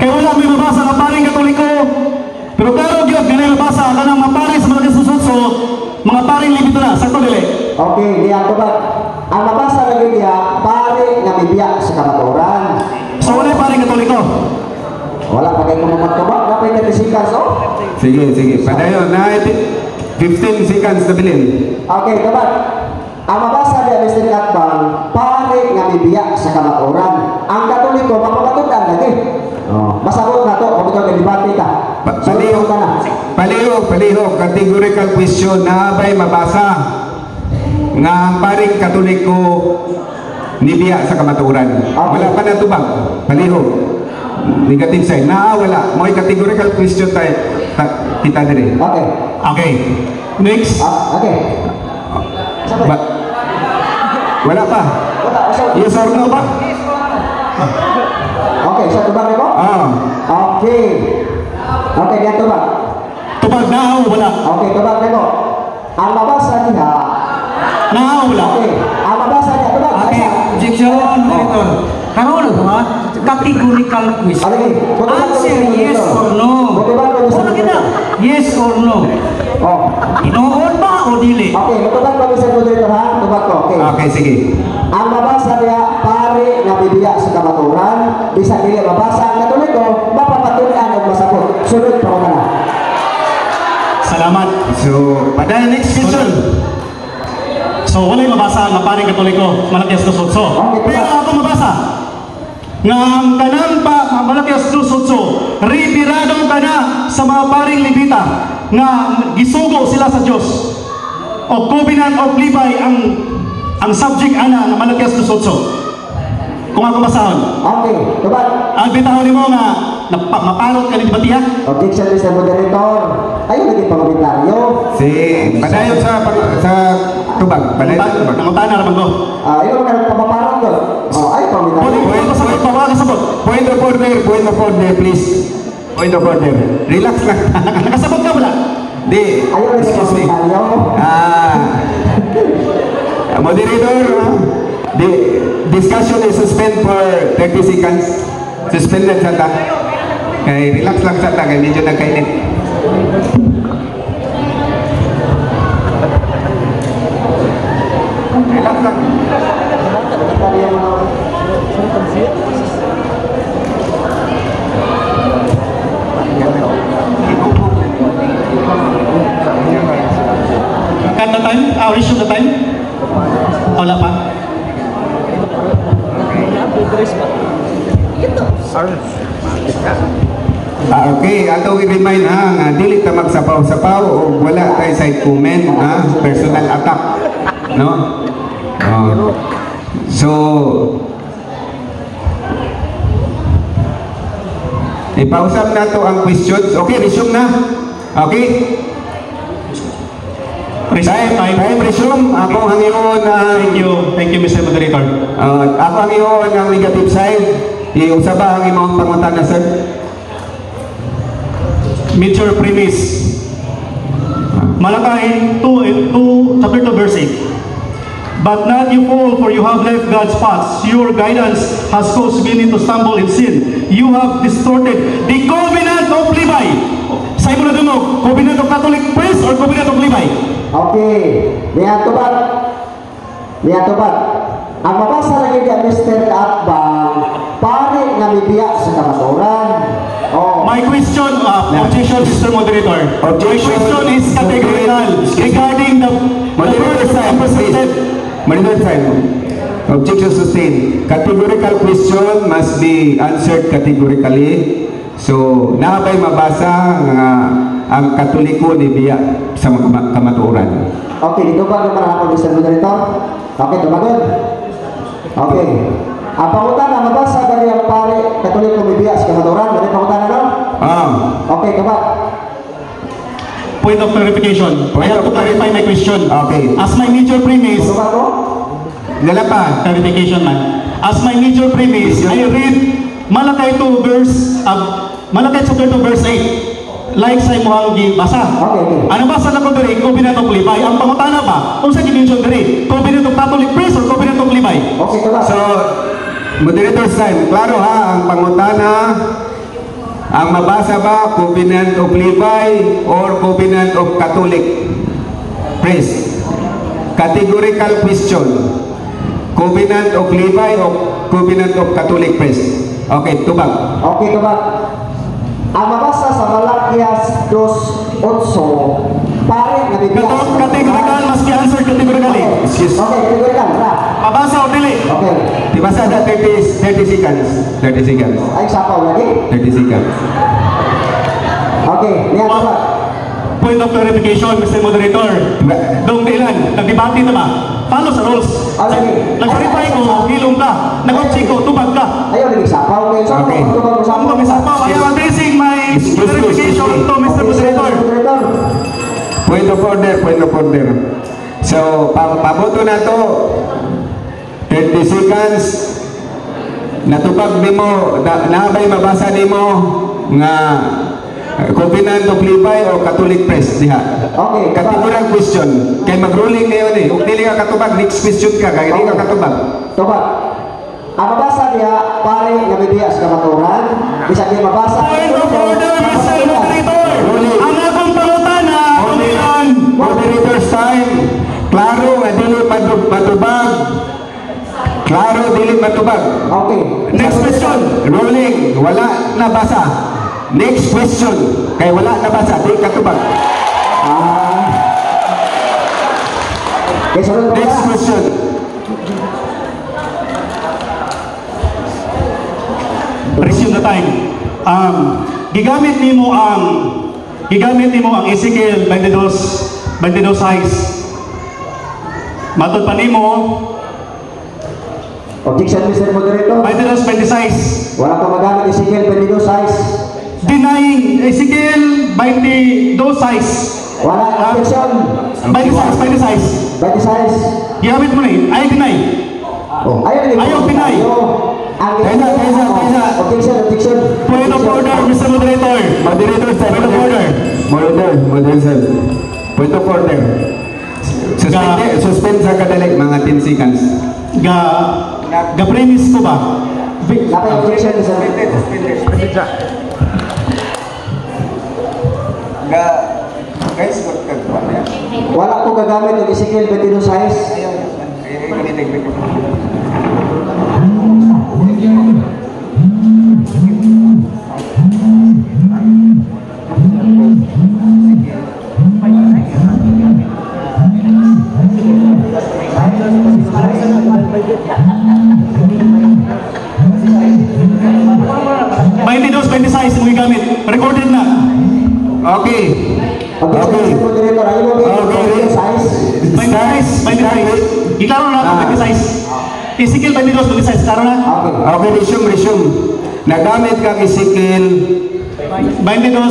Kaya wala may mabasa ng paring Katoliko. Pero klaro gyud nga may mabasa kanang mga paring sa Malakias 2:8, mga paring Levita na. Sakto dili? Okay, diyan ko ba? Ang mabasa lagi niya, pare nga bibiya sa kamatuoran. So wala paring Katoliko. Wala pa kayo kumamatubak, napay na seconds, oh? Sige. Padayon na 15 seconds na bilin. Okay, dapat. Ang mabasa niya, Mr. Katbang, pare nga bibiya sa kamatuoran. Ang Katoliko, mapapatudan lagi. Masabot na to, kung ito kalibati ka. Palihog ka na. Palihog. Categorical question na ba'y mabasa? nga ang paring Katoliko nibiya sa kamatuoran. Wala pa na tubag, palihog. Negative sign. Wala. Mo'y categorical question tayo. Kita dire. Okay. Okay. Next. Okay. Wala pa. Yes or no ba? Okay, sa tubag ko? Okay. Okay, diyan tubag. Tubag na wala. Okay, tubag ko. Ang mabasa niya. Wala. Okay. Ang mabasa niya tubag. Okay, objection, Director. Karon ba? Categorical quiz. Answer yes or no. Ano kita? Yes or no. Inoon ba o dili? Okay, matubag ko sa moderator ha. Tubag ko. Okay. Okay, sige. Ang mabasa niya pare nga bibiya sa kamaturan, bisag dili mabasa ang Katoliko, mapapatuloyan og masabot. Sunod pa ko na. Salamat. So, pada next question. So, wala'y mabasa nga paring Katoliko, Malakias 2:8. Pero ako mabasa nga ang tanan pa Malakias 2:8, retirado ka na sa mga paring Levita nga gisugo sila sa Dios. O Covenant of Levi ang subject ana nga Malakias 2:8. Kung ako basahon. Okay, tubag. Ang bitahon nimo nga maparot ka ni Batiya. Objection sa moderator. Ayun lagi pangomentaryo. Padayon sa tubag. Padayon sa tubag. Nangutana ra man ko. Ayun ka papaparot ko. Ay pangomentaryo. Point of order, please. Point of order. Relax lang. Nakasabot ka wala? Di. Ayun lagi pangomentaryo. Moderator, the discussion is suspend for 30 seconds. Suspended sa ta. Kay relax lang sa ta, kay medyo nagkainit. Relax lang. Cut the time? Resume the time? Wala pa? Okay, ato i-remind nga dili ta magsapaw-sapaw o wala tayo side comment personal attack, no? So ipausap na to ang questions. Okay, resume na. Okay? Time resume. Ako ang iyon Thank you, Mr. Moderator. ako ang iyon ang negative side. Iusa ba ang imong pangutana, sir? Major premise. Malakay 2 chapter 2 verse 8. But not you fall, for you have left God's paths. Your guidance has caused many to stumble in sin. You have distorted the covenant of Levi. Sa imo na dunog, covenant of Catholic priest or covenant of Levi? Okay. Niya tubag. Ang mabasa lagi niya Mr. Atbang, pare nga bibiya sa kamaturan. My question, objection, Mr. Moderator. My question is categorical regarding the verse represented. Moderator time. Objection sustained. Categorical question must be answered categorically. So, naabay mabasa ang Katoliko ni biya sa kamatuoran. Okay, dito ba naman ako, Mr. Moderator? Okay, tumagon. Okay. Ang pangutan na mabasa dari ang pare Katoliko bibiya sa kamatuoran. Dari pangutan na, no? Okay, tubag. Point of clarification. I have to clarify my question. Okay. As my major premise, Tubag ko? Dala pa. clarification man. As my major premise, I read Malakay 2 verse Malakay chapter 2 verse 8. Like sa imong gibasa. Okay. Ano basa na ko diri? Covenant of Levi. Ang pangutana ba? Kung sa dimension diri, covenant of Catholic priest or covenant of Levi? Okay, tubag. So, moderator's time. Klaro ha, ang pangutana, ang mabasa ba, covenant of Levi or covenant of Catholic priest? Categorical question. Covenant of Levi or covenant of Catholic priest? Okay, tubag. Okay, tubag. Ang mabasa sa Malakias 2:8, pare nga bibiya sa Categorical must be answered categorically. Excuse. Okay, categorical. Mabasa o dili? Okay. Dibasa na 30 seconds. 30 seconds. Ay, sapaw lagi. 30 seconds. Okay, niya tubag. Point of clarification, Mr. Moderator. Dong dilan, nagdebate na ba? Follow sa rules. Nag-verify ko, hilong ka. Nag-check ko, tubag ka. Ayaw, nag-isapaw. Okay. Ang mag-isapaw, I am addressing my verification to Mr. Moderator. Point of order. So, paboto na to. 30 seconds. Natupag nimo, nabay mabasa nimo nga Covenant of Levi o Catholic Press diha. Okay. Kategorang question. Kay mag-ruling na yun eh. Kung dili ka katubag, next question ka. Kaya hindi ka katubag. Tubag. Ang mabasa niya, pare nga bibiya sa kamaturan. Bisa niya mabasa. Point of order, Mr. Moderator. Ang akong pangutana, Moderator's time. Klaro nga dili matubag. Klaro dili matubag. Okay. Next question. Ruling. Wala na basa. Next question. Kay wala na basa. Di katubag. Next question. Resume na time. Gigamit nimo ang Ezekiel 22 size. Matod pa nimo Objection, Mr. Moderator. 22 size. Wala ka magamit Ezekiel 22 size. Denying Ezekiel 22 size. Wala objection. 20 size. 20 size. Gigamit mo na eh. Ayaw deny. Ayaw pinay. Objection. Point of order, Mr. Moderator. Moderator's time. Point of order. Moderator. Point of order. Suspend sa kadali mga 10 seconds. Ga-premise ko ba? Napay objection, Mr. Guys, what ka ba? Wala ko gagamit ng Ezekiel 22 size. Size mo gamit. Recorded na. Okay. Mr. Moderator, ayaw mo yung size. 20 size. Iklaro na ito, 20 size. Ezekiel 22 size. Klaro na? Okay, resume. Nagamit kang Ezekiel 22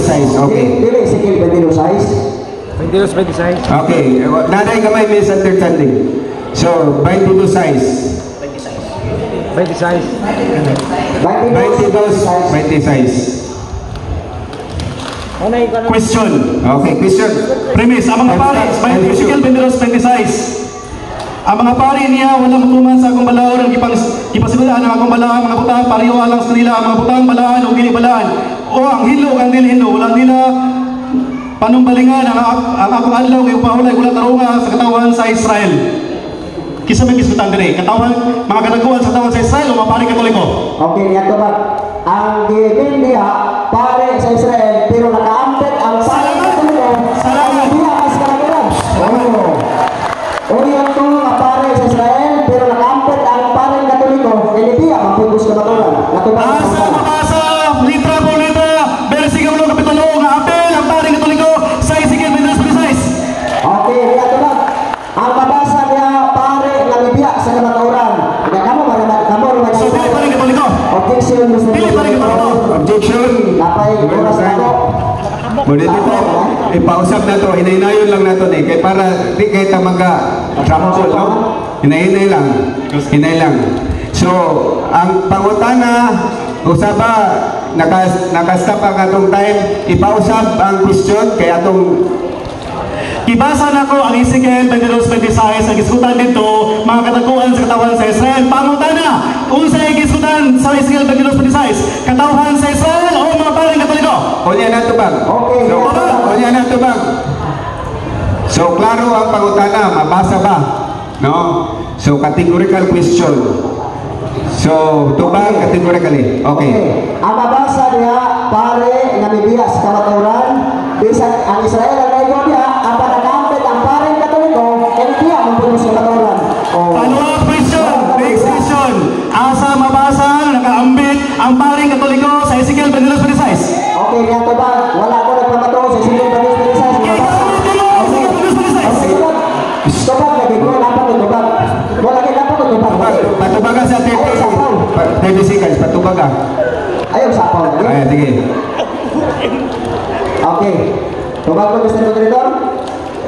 size. Okay. Dili Ezekiel 22 size. 22 size. Okay. Naday kamay misunderstanding. So, 22 size. 20 size. 20 size. Question. Okay, question. Premise. Ang mga pari, Ezekiel 22 size. Ang mga pari niya, walang matuman sa akong balaod, ang ipasimulaan ng akong balaan, mga butang, pariyo alang sa kanila, ang mga butang, balaan, o gini balaan. O ang hilo, ang dili hilo, walang nila panumbalingan, ang akong adlaw, yung pahulay, wala tarunga sa katawan sa Israel. Kisa may kisbutan din eh. Katawan, mga kanaguan sa katawan sa Israel o mga pari katoliko? Okay, niya ito ba? Ang gibin niya, pare sa Israel, pero nakaambit ang pare katoliko. Salamat. Niya as kanagalan. O yan to, nga pare sa Israel, pero nakaambit ang pare katoliko. Hindi niya, mapipus ka matulan. Asa mabasa, litra po litra, versikulo kapitulo, nga apel ang pari katoliko sa Ezekiel 22:26. Okay, niya ito ba? Ang mabasa niya, pare nga bibiya sa kamaturan. Kaya kamo ba So, dili pari katoliko. Objection, Mr. Dili pari katoliko. Objection. Napay, oras na ako. Moderator, ipausap na to. Hinay-nayon lang na to eh. Kaya para di kayo tamaga trample, no? Hinay lang. So, ang pangutana, usaba, nakastop ang atong time, ipausap ang question kaya atong Ibasa na ko ang Ezekiel 22:26 ang gisgutan dito, mga kataguan sa katawan sa Israel. Pangutana, unsa ang gisgutan sa Ezekiel 22:26? Katawan sa Israel o mga paring katoliko? Unya na to bang? Okay. So, unya na to bang? So, klaro ang pangutana, mabasa ba? No? So, categorical question. So, tubang categorically. Okay. Ang mabasa niya, pare nga bibiya sa kamaturan, bisan ang Israel ang naigo niya, ang panagamit ang pare katoliko, hindi ang mabunos sa kamaturan. Follow-up question. Next question. Asa mabasa na nakaambit ang paring katoliko sa Ezekiel 22:26? Okay, niya to ba? Wala ko nagpapatuo sa Ezekiel 22:26. Ikaw, Ezekiel 22:26. Ito ba, nagigol Ayaw sa ako. Ay, sige. Okay. Tubag ko, Mr. Moderator?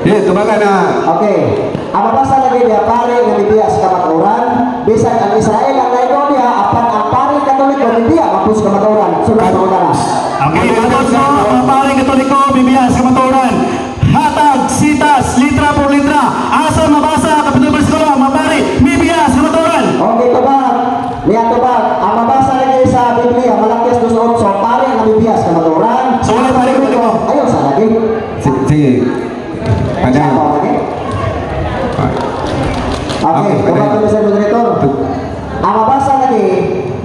Yes, tumaga na. Okay. Ang mabasa lagi niya, pare nga bibiya sa kamaturan, bisag ang Israel ang naigo niya, apan ang pare katoliko bibiya mapus kamaturan. Sunod sa una na. Okay, matod mo, mga paring katoliko, bibiya sa kamaturan. Hatag, sitas, litra por litra. Asa mabasa, kapitulo bersikola, mga pare, bibiya sa kamaturan. Okay, tubag. Niya tubag. Ang mabasa lagi sa Biblia, Malakias 2:8, pare nga bibiya sa kamaturan. So, wala paring katoliko. Ayaw sa lagi. Sige. Sa Padang. ako lagi. Okay, Okay, tubag ko, Mr. Moderator. Ang mabasa lagi,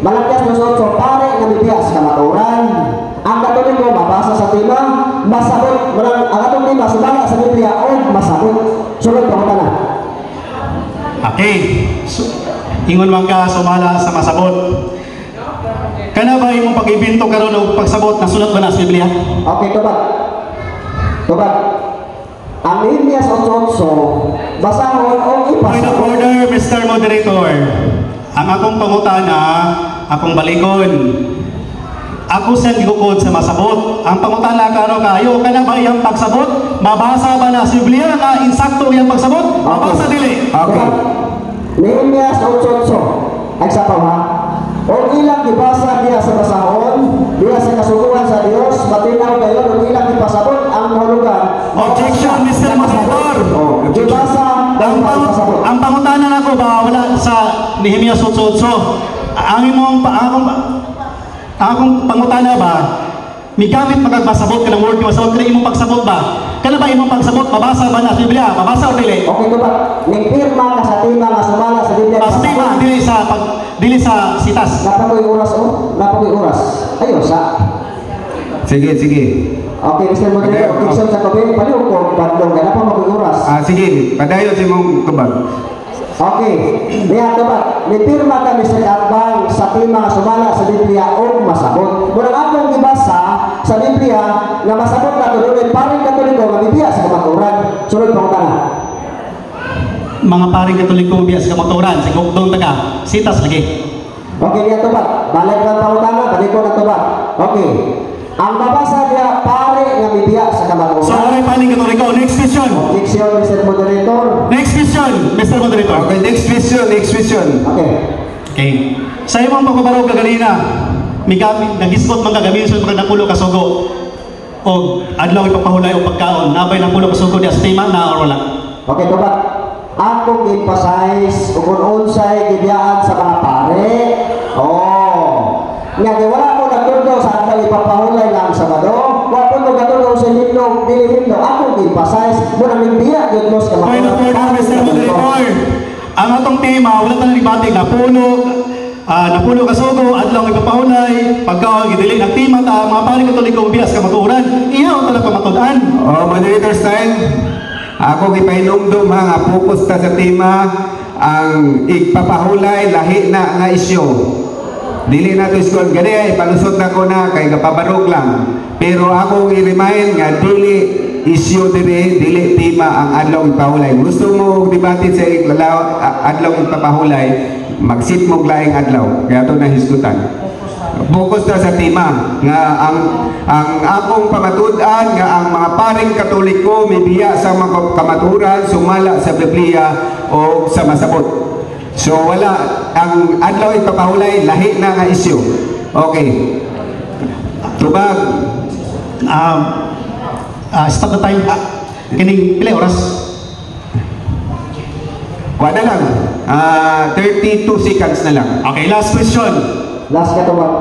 Malakias 2:8, pare nga bibiya sa kamaturan. Ang katoliko mabasa sa tema, masabot. Ang atong tema, sumala sa Biblia, o masabot. Sunod ka na. Okay. So, ingon man ka sumala sa masabot. Kana ba imong pag-ibinto karon og pagsabot na sunod ba na sa Biblia? Okay, tubag. Tubag. Ang Biblia sa 8:8, basahon o Point of ipasabot. order, Mr. Moderator. Ang akong pangutana, akong balikon. Ako siyang gigukod sa masabot. Ang pangutana karo kayo, kana ba iyang pagsabot? Mabasa ba na sa Biblia na insakto iyang pagsabot? Mabasa dili. Okay. Nehemiah 8:8. Ay sa ha. O ilang gibasa diya sa basahon, diya sa kasuguan sa Dios, matinaw kayo, o ilang gipasabot ang mahulugan. Objection, Mr. Moderator. Oh, gibasa Ang, ang pasabot. ang pangutana nako ba wala sa Nehemiah 8:8. Ang imong akong pangutana ba migamit magpagsabot ka ng word nga masabot ka imong pagsabot ba? Kana ba imong pagsabot mabasa ba na sa Biblia? Mabasa o dili? Okay, tubag. Ning pirma ka sa tema nga sumala sa Biblia. Pastima dili sa sitas. Napakoy oras o? Napakoy oras. Ayaw sa. Sige, sige. Okay, Mr. Moderator, Okay, objection sa kape, paliw ko, badlong, kaya pa makoy oras. Sige. Padayon si mong tubag. Okay, niya tubag. Nipirma kami sa katbang sa tema nga sumala sa Biblia o masabot. Murang akong gibasa sa Biblia na masabot na tuloy, paring katoliko nga Biblia sa kamaturan. Sunod pang tanah. Mga paring katoliko biya sa kamaturan, sa gugdong taga, sitas lagi. Okay, niya tubag. Balik lang pang tanah, balik ko na tubag. Okay. Ang mabasa niya, pare nga Biblia sa kamaturan. So, ano yung paring katoliko? Next question. Objection, Mr. Moderator. Next question, Mr. Moderator. Okay, next question. Okay. Okay. Sa imong pagbabarog kagalina, nagisbot man kagamin sa napulo ka sugo. O adlaw ipapahulay o pagkaon, nabay napulo ka sugo diya sa tema na or wala. Okay, tubag. Akong emphasize kung unsay gibiyaan sa mga pare. Nga wala mo nagtundo sa adlaw ipapahulay lang sa Sabado. Wa po mo gatundo sa Lindong, dili Lindong. Akong emphasize mo nang biya gyud mo sa Point of order, Mr. Moderator. Ang atong tema, wala tayong libati napulo ka sugo, adlaw ipapahulay, pagkaon gidili ng tema ta mga paring katoliko bias ka matuuran. Iyaw talaga matudan. Moderator style. Ako gipahinumdum nga focus ta sa tema ang igpapahulay lahi na nga isyu. Dili na to iskon gani ay palusot na ko na kay gapabarog lang. Pero ako i-remind nga dili isyu dili tema ang adlaw ipahulay. Gusto mo debate sa adlaw ipapahulay, magsit mo laing adlaw. Kaya to na hisgutan. Focus na sa tema nga ang akong pamatud-an nga ang mga paring katoliko may biya sa mga kamaturan sumala sa Biblia o sa masabot. So wala ang adlaw ipapahulay lahi na nga isyu. Okay. Tubag. Stop the time. Kining pila oras? Wala lang. 32 seconds na lang. Okay, last question. Last ka tubag.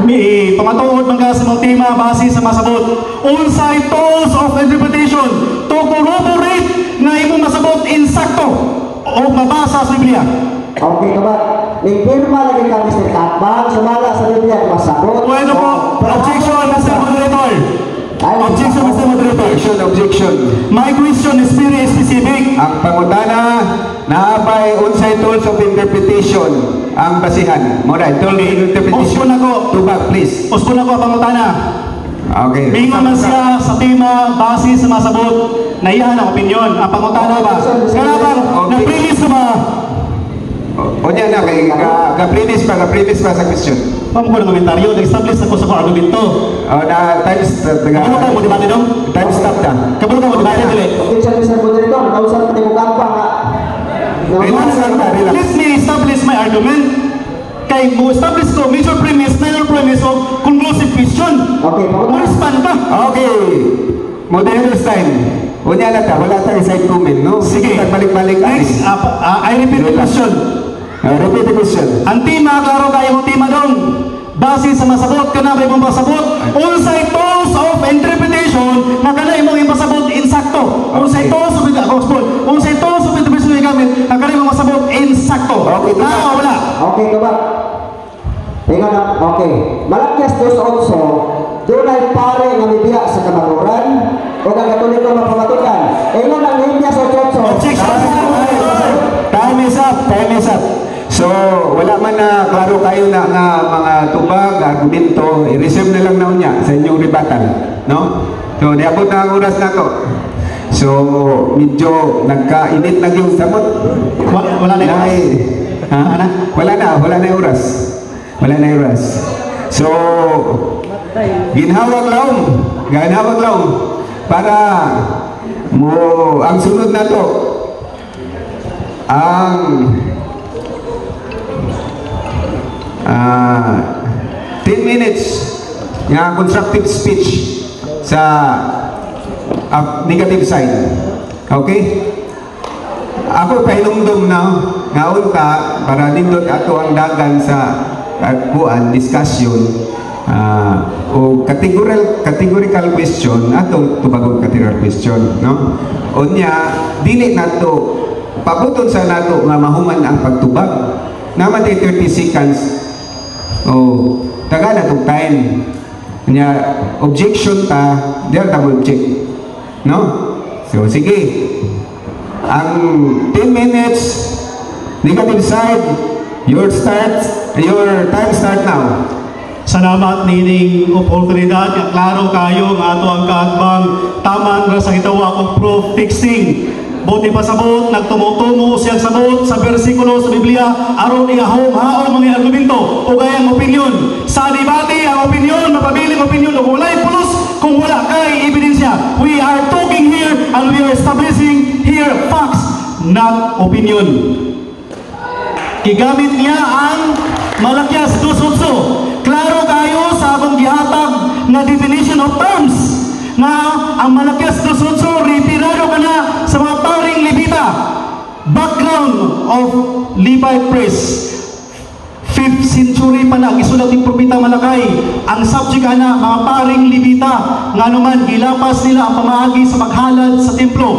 May pamatuod man ka sa mga tema base sa masabot. Unsay tools of interpretation to corroborate nga imong masabot insakto o mabasa sa Biblia. Okay, tubag. Ning pirma lagi ka Mr. Katbang, sumala sa Biblia masabot. Bueno po, objection, Mr. Moderator. Objection, Mr. Moderator. Objection. My question is very specific. Ang pangutana naabay unsay tools of interpretation ang basihan. Mora, tool of interpretation. Uspon ako. Tubag, please. Uspon ako pangutana. Okay. Mingon man siya sa tema base sa masabot na iyan ang opinion. Ang pangutana ba? Kaya ba, nag-release ka ba? O niya na, kay ka-previous pa sa question. Pamo ko ng komentaryo, nag-establish ako sa kong argumento. Na times, Ano ka mo debate dong? time stop na. Kabalo ka mo debate dili. Okay, siya Mr. Moderator, nakausap natin kung kapa nga. Let me establish my argument. Kay mo establish ko major premise, minor premise of conclusive question. Okay, Respond ka. Okay. Moderator's time. O niya na ta, wala tayong side comment, no? Sige. Balik-balik. Next, I repeat the question. Repeat the question. Ang tema, klaro kayo ang tema dong. Base sa masabot ka na ba ibang pasabot, unsay tools of interpretation na kana imong ipasabot insakto. Unsay tools of interpretation gamit na kana imong masabot insakto. Okay, na wala. Okay ka ba? Tingnan na, okay. Malakyas 2:8, doon ay pare nga mibiya sa kabaturan o ang katoliko mapamatukan. Ingon ang Himyas 8:8. Time is up. So, wala man na klaro kayo na mga tubag, argumento, i-reserve na lang na unya sa inyong rebuttal, no? So, niabot na ang oras na to. So, medyo nagkainit na yung samot. Wala na oras. Wala na yung oras. So, ginhawag lang para mo ang sunod na to ang 10 minutes nga constructive speech sa negative side. Okay? Ako pahinumdum na ngaon ka para nindot ato ang dagan sa discussion o categorical question ato tubagong categorical question, no? Unya dili nato pabuton sa nato nga mahuman ang pagtubag. Naman 30 seconds. Taga na itong time. Kanya, objection ta, there ta object. No? So, sige. Ang 10 minutes, negative side, your time start now. Salamat nining oportunidad nga klaro kayo nga ato ang kaadbang taman ra sa gitawa og proof fixing. Buti pasabot, nagtumutumo siyang sabot sa bersikulo sa Biblia aron ihahom-haom mga argumento o gayang opinyon. Sa debate, ang opinyon, mapabiling opinyon o walay pulos kung wala kay ebidensya. We are talking here and we are establishing here facts, not opinion. Gigamit niya ang Malakyas 2:8. Klaro kayo sa akong gihatag na definition of terms na ang Malakyas 2:8 retirado ka na sa mga paring Levita. Background of Levite priest. 5th century pa na gisulat ni Propeta Malakay. Ang subject ana mga paring Levita nga naman gilapas nila ang pamaagi sa maghalad sa templo.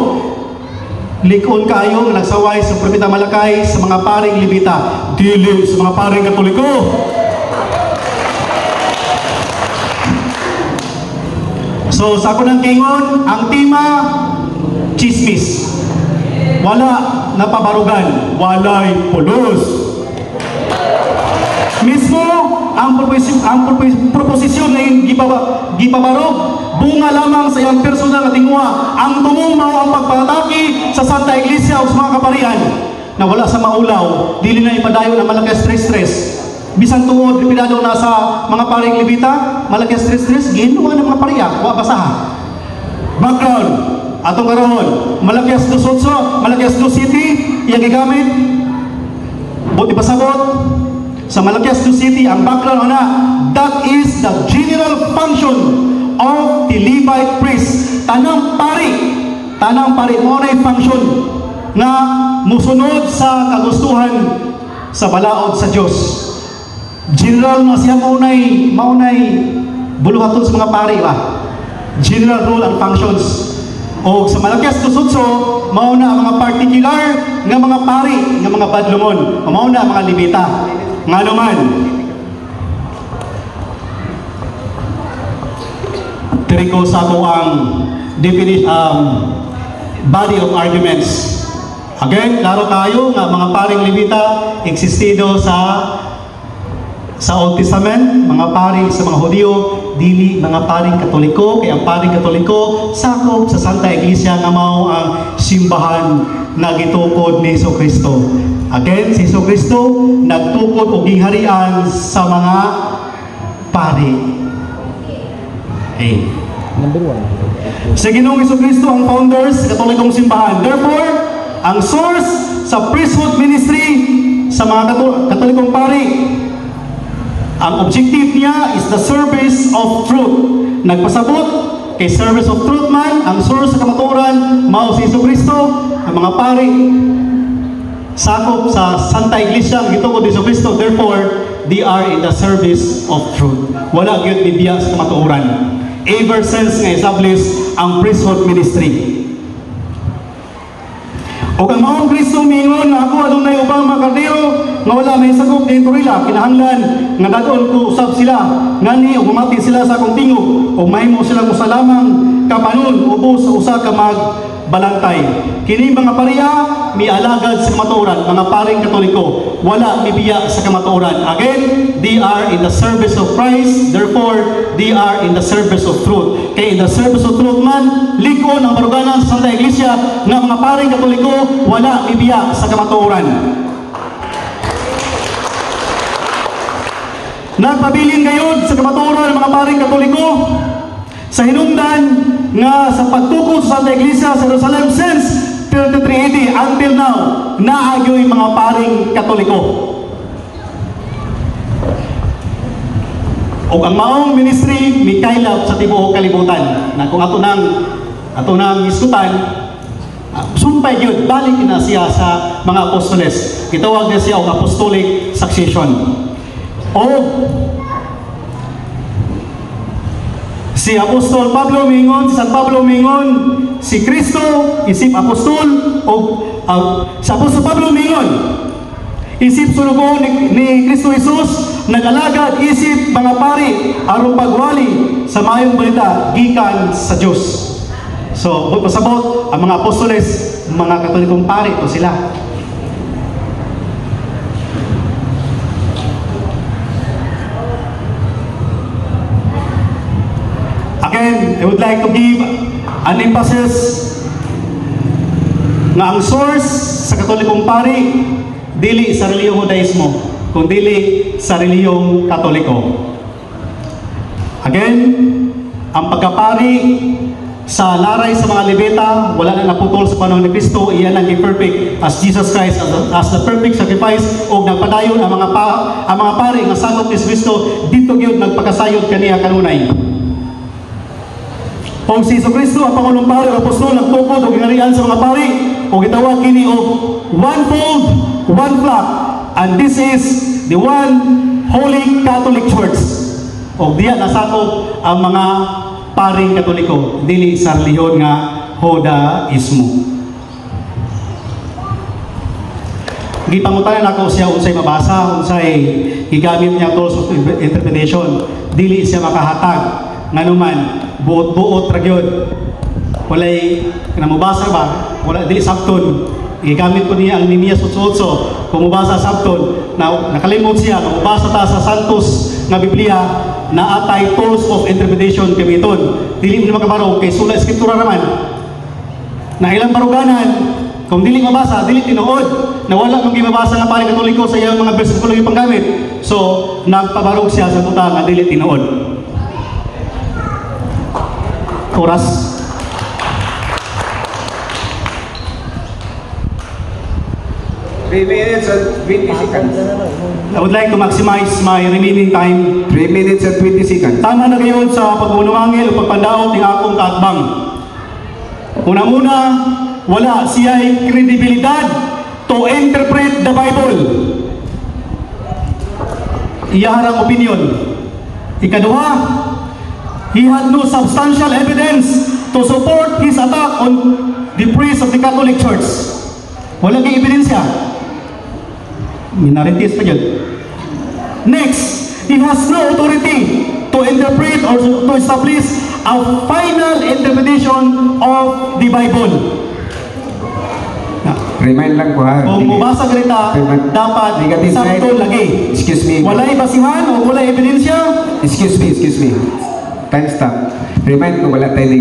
Likon kayo nga nagsaway sa Propeta Malakay sa mga paring Levita, dili sa mga paring Katoliko. So sa ako ng kingon, ang tema chismis. Wala napabarugan, walay pulos. Mismo ang proposisyon na yung gipabarog, bunga lamang sa iyang personal na tingwa ang tumumaw ang pagpataki sa Santa Iglesia o sa mga kaparian na wala sa maulaw, dili na ipadayon ang Malakyas 3:3. Bisan tuod lipidado na sa mga paring Levita, Malakyas 3:3 ginuwa ng mga pariya, wa basaha. Background atong karon, Malakyas 2:8, Malakyas 2:7 iyang gigamit. Buti pasabot sa Malakyas 2:7 ang background na that is the general function of the Levite priest. Tanang pari mo na function nga musunod sa kagustuhan sa balaod sa Dios. General na siya maunay buluhaton sa mga pari ba? General role and functions. O sa Malakyas 2:8 mauna ang mga particular nga mga pari, nga mga badlungon, mauna ang mga Levita. Nga naman tiriko sa ako ang body of arguments. Again, klaro tayo nga mga paring Levita existido sa Old Testament, mga paring sa mga Hudyo, dili mga paring Katoliko, kaya ang paring Katoliko sakop sa Santa Iglesia nga mao ang simbahan na gitukod ni Jesucristo. Again, si Jesucristo nagtukod og gingharian sa mga pari. Okay. Number 1. Sa Ginoong Jesucristo ang founders sa Katolikong simbahan. Therefore, ang source sa priesthood ministry sa mga Katolikong pari, ang objective niya is the service of truth. Nagpasabot kay service of truth man, ang source sa kamatuoran mao si Jesucristo. Ang mga pari sakop sa Santa Iglesia ang gituod ni Jesucristo. Therefore, they are in the service of truth. Wala gyud bibiya sa kamatuoran. Ever since nga establish ang priesthood ministry. O kang maong Kristo mingon nga ako adunay ubang mga kardero nga wala may sagop dentro nila, kinahanglan nga dadon ko usab sila ngani o gumati sila sa akong tingog o mahimo sila mo sa lamang kapanon ubos sa usa ka magbalantay. Kini mga pareha mialagad sa kamatuoran, mga paring Katoliko, wala mibiya sa kamatuoran. Again, they are in the service of Christ, therefore they are in the service of truth. Kay in the service of truth man, likon ang baruganan sa Santa Iglesia nga mga paring Katoliko, wala mibiya sa kamatuoran. Nagpabilin ngayon sa kamatuoran ng mga paring Katoliko sa hinungdan nga sa pagtukod sa Santa Iglesia sa Jerusalem since 3380 until now, naagyo'y mga paring Katoliko. O ang maong ministry, may kailap sa tibuok kalibutan. Na kung ato nang iskutan, sumpay yun, balik na siya sa mga apostoles. Itawag na siya ang apostolic succession. O si Apostol Pablo mingon, si San Pablo mingon, si Kristo isip apostol o si Apostol Pablo mingon isip sunugo ni Kristo Jesus, nag-alagad isip mga pari aron pagwali sa maayong balita gikan sa Dios. So pasabot ang mga apostoles, mga Katolikong pari to sila. Again, I would like to give an emphasis na ang source sa Katolikong pari dili sa reliyong Judaismo, kung dili sa reliyong Katoliko. Again, ang pagkapari sa laray sa mga Levita, wala na naputol sa panahon ni Kristo, iyan ang perfect as Jesus Christ as the perfect sacrifice o nagpadayon ang mga pari nga sakop ni Kristo dito gyud nagpakasayod kaniya kanunay. Kung si Jesucristo ang Pangulong Pari o Apostol nagtukod o gingharian sa mga pari o gitawag kini og one fold, one flock, and this is the one Holy Catholic Church. O diya nasakop ang mga paring Katoliko, dili sa relihiyon nga Judaismo. Gipangutanan ako siya unsay mabasa, unsay gigamit niya tools of interpretation, dili siya makahatag nganuman buot-buot ra gyud. Walay kanamubasa ba? Wala dili sabton. Gigamit ko niya ang Nehemias 8:8. Kung mubasa sabton, na nakalimot siya kung mubasa ta sa Santos nga Biblia na atay tools of interpretation kamiton. Dili mo makabarog kay sula eskriptura naman. Na ilang baruganan kung dili mabasa, dili tinuod. Na wala kung gimabasa nga paring Katoliko sa iyang mga bersikulo yung panggamit. So, nagpabarog siya sa butang nga dili tinuod. Oras. Three minutes and 20 seconds. I would like to maximize my remaining time. 3 minutes and 20 seconds. Tama na kayo sa pagmunumangil o pagpandaot ng akong kaatbang. Una-una, wala siya'y kredibilidad to interpret the Bible. Iyaharang opinion. Ikaduha, he had no substantial evidence to support his attack on the priests of the Catholic Church. Walang ebidensya. Minorities pa yun. Next, he has no authority to interpret or to establish a final interpretation of the Bible. Remind lang ko ha. Kung mabasa ganita, dapat sakto lagi. Excuse me. Walay basihan o walay ebidensya. Excuse me. Time stop. Remind ko, wala tayo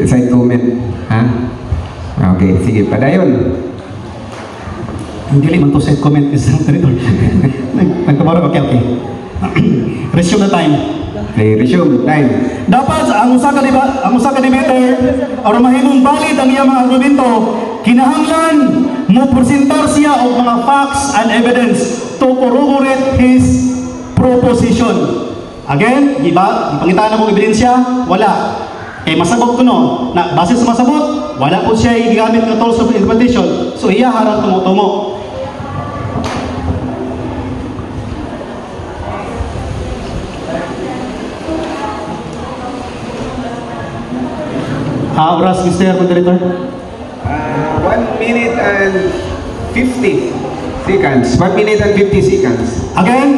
side comment. Ha? Okay, sige, padayon. Hindi man to set comment is territory. Nagkabarog, okay. Resume na time. Okay, resume time. Dapat ang usa ka debater aron mahimong valid ang iyang mga argumento, kinahanglan mo presentar siya og mga facts and evidence to corroborate his proposition. Again, ipangita na mong ebidensya, wala. Kay masabot ko no, na base sa masabot, wala po siya igamit ng tools of interpretation. So iya harang tumutumo. Oras, Mr. Moderator. 1 minute and 50 seconds. 1 minute and 50 seconds. Again,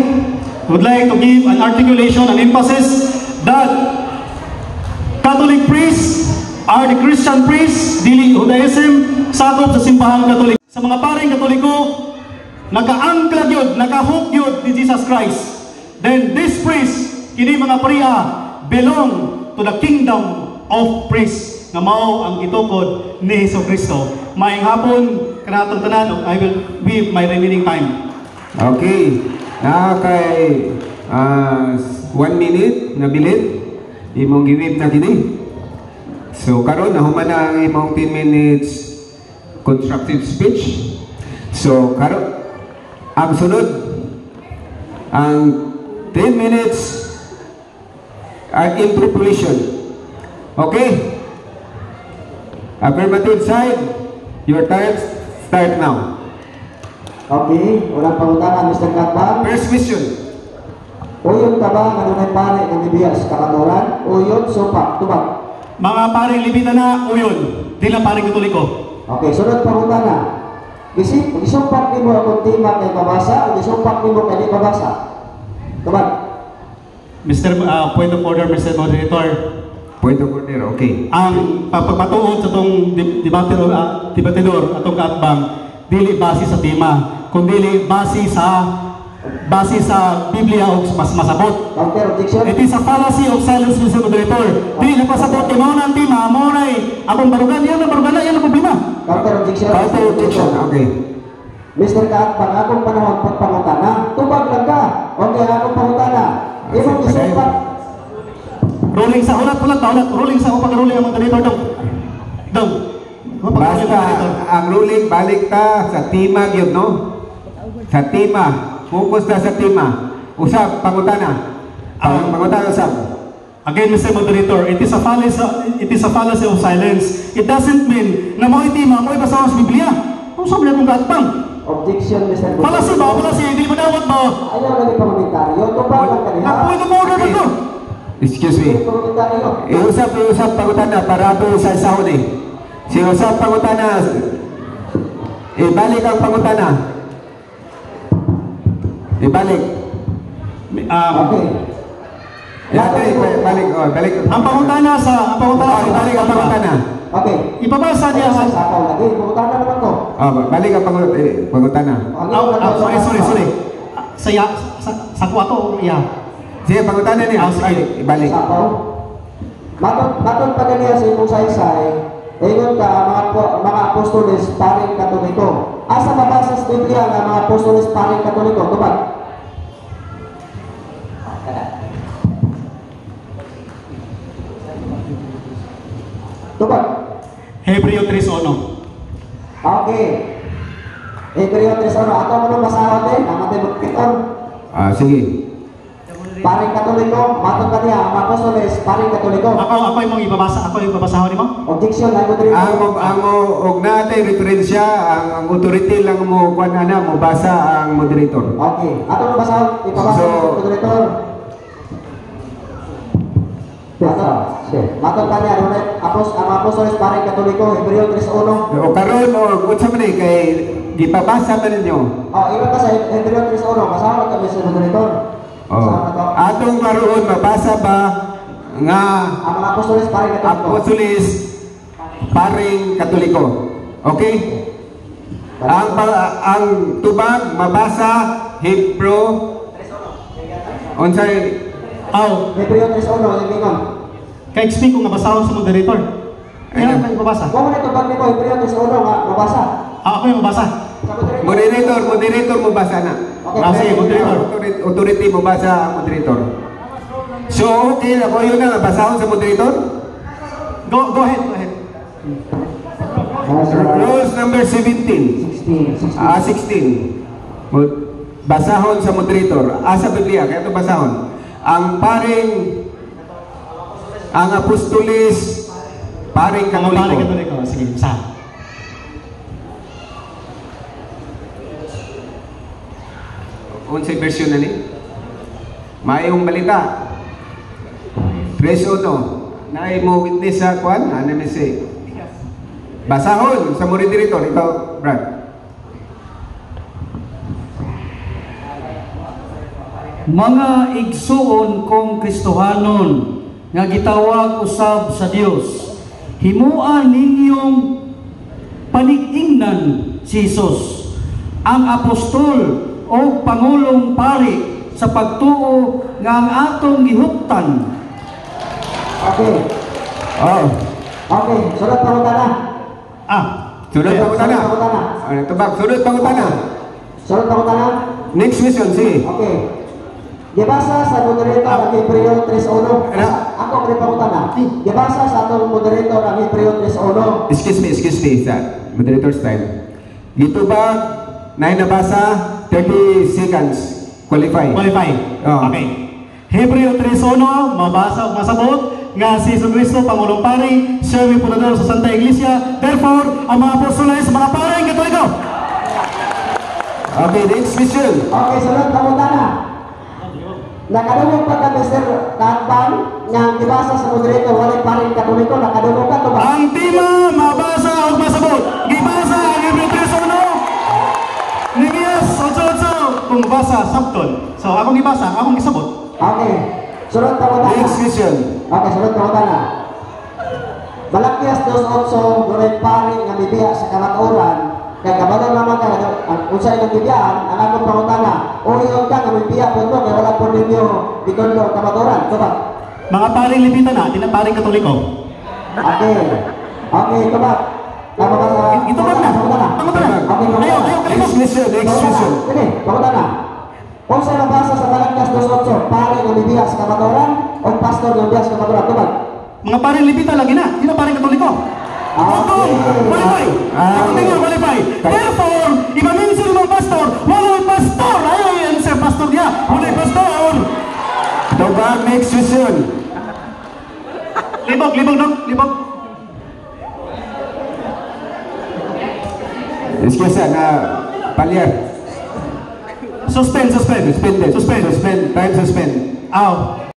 would like to give an articulation and emphasis that Catholic priests are the Christian priests, dili Judaism, sakop sa simbahan Katoliko. Sa mga paring Katoliko, naka-angkla yun, naka-hook yun ni Jesus Christ. Then this priest, kini mga pariya, belong to the kingdom of priests nga mao ang gitukod ni Hesus Kristo. Maayong hapon kanatong tanan, I will give my remaining time. Okay. Kay 1 minute na bilit imong giwip na gini. So karon nahuman na ang imong 10 minutes constructive speech. So karon ang sunod ang 10 minutes interpolation. Okay? Affirmative side, your time start now. Okay, walang pangutanan, Mr. Katbang. First question. Uyon ka ba nga dunay pare ng Libiyas kakaturan? Uyon, supak, tubak. Mga paring libita na uyon, di lang paring Katoliko. Okay, sunod pangutanan. Gisumpak nimo akong tima kay babasa o gisumpak nimo kay di babasa? Tubak. Mr. Point of order, Mr. Moderator. Point of order, okay. Ang pagpapatuod sa itong debatidor atong kaatbang, dili base sa tema, kundi base sa Biblia o mas masabot. Counter objection. It is a fallacy of silence, Mr. Moderator. Dili na pasabot, mo na ang tema, mo na akong barugan, yan ang problema. Counter objection. Counter objection, okay. Mr. Katbang, akong panahon pagpangutana, tubag lang ka. Okay, akong pangutana. Imong gisumpak. Rolling sa ulat, rolling sa pag-rolling ang moderator daw. Basta ang ruling balik ta sa tema gyud no? Sa tema, focus ta sa tema. Usab pangutana. Pangutana usab. Again, Mr. Moderator, it is a fallacy of silence. It doesn't mean na mo itima mo ibasa sa Biblia. Kung sa mga katbang. Objection, Mr. Moderator. Fallacy ba? Fallacy, hindi mo dawat ba? Ayaw na ni parlamentaryo. Tubag lang kanila. Point of order na to. Excuse me. Iusap pangutana para ato sa sahod eh. Si usap pangutana. Ibalik ang pangutana. Ibalik. Okay. Balik. Balik. Ang pangutana Ibalik ang pangutana. Okay. Ipabasa niya sa Sakaw lagi. Pangutana naman to. Balik ang pangutana. Sorry. Sa kuwato, yeah. Sige, pangutana niya. Sige. Ibalik. Sakaw. Matod pa ganiya sa imong saysay, ingon ka mga apostoles paring Katoliko. Asa mabasa sa Biblia nga mga apostoles paring Katoliko? Tubag. Tubag. Hebreo 3:1. Okay. Hebreo 3:1. Ato mo nung masahot eh. Namatay magkiton. Sige. Paring Katoliko, matod ka niya, mga apostoles, paring Katoliko. Ako yung ibabasahon ni mo? Objection, ay moderator. Ang og naatay referensya, ang authority lang mo kuan ana mo basa ang moderator. Okay. Ato mo basa, ipabasa ng moderator. Matod ka niya, ang apostoles, paring Katoliko, Hebreo 3:1. O karon unsa man kay gipabasa man ninyo. Ilo ka sa Hebreo 3:1, basahan kami sa moderator. Atong karon mabasa ba nga ang mga apostoles paring Katoliko. Apostoles paring Katoliko. Okay? Ang tubag mabasa Hebreo unsay Hebreo 3:1 yung gingon. Kaya explain ko nga basahon sa moderator. Kaya lang ibabasa. Kung ano tubag nito Hebreo 3:1 nga mabasa. Ako yung mabasa. Moderator mo basa na. Sige, moderator. Authority mo basa ang moderator. So, okay, ako yun na, basahon sa moderator? Go ahead. Rules number 17. 16. Basahon sa moderator. Sa Biblia, kaya ito basahon. Ang apostolis, paring katoliko. Sige, sa. Unsay version na ni? Mayong balita. 3:1. Naay mo witness sa kwan? Ano may say? Basahon sa moderator. Ikaw, Brad. Mga igsuon kong Kristohanon nga gitawag usab sa Dios, himuan ninyong panig-ingnan si Jesus, ang apostol o pangulong pari sa pagtuo nga ang atong gihuptan. Okay. Okay, sunod pangutana. Sunod pangutana. Tubag, sunod pangutana. Sunod pangutana. Next question, sige. Okay. Gibasa sa moderator ang Hebreo 3:1. Ako ang pangutana. Gibasa sa atong moderator ang Hebreo 3:1. Excuse me, sa moderator's time. Dito ba na nabasa 30 seconds? Qualify. Okay. Hebreo 3:1, mabasa o masabot nga si Jesucristo, Pangulong Pari, siya may punador sa Santa Iglesia. Therefore, ang mga apostoles, mga paring Katoliko. Okay, next question. Okay, sunod pangutana. Nakadulog pa ka, Mr. Takpan, nga gibasa sa moderator, walay paring Katoliko, nakadulog ka ba? Ang tema, mabasa o masabot. Gibasa ang Hebreo 3:1. Nehemias 8:8, kung basa, sabton. So, akong gibasa, akong gisabot. Okay. Sunod pangutana. Next question. Okay, sunod pangutana. Malakias 2:8, walay paring nga bibiya sa kamaturan. Kaya kabagan naman ka, unsay ng bibiyaan, ang akong pangutana, uyon ka nga bibiya po ito, kaya wala po ninyo dikon lo kamaturan. Ito ba? Mga paring Levita na, di na paring Katoliko. Okay. Okay, ito ba? Tama ba sa... Ito ba na? Pangutana. Okay, Ayaw, Next question. Sige, pangutana. Kung sa'yo nabasa sa Malakias 2:8, paring nga bibiya sa kamaturan, o pastor nga bibiya sa kamaturan. Ito ba? Mga paring Levita lagi na, di na paring Katoliko. Qualify. Therefore, iba-mention ng pastor, walang pastor. Ayaw yan sa pastor niya. Walang pastor. Tubag, next question. Libog. Excuse na, palyar. Suspend. Time suspend. Aw.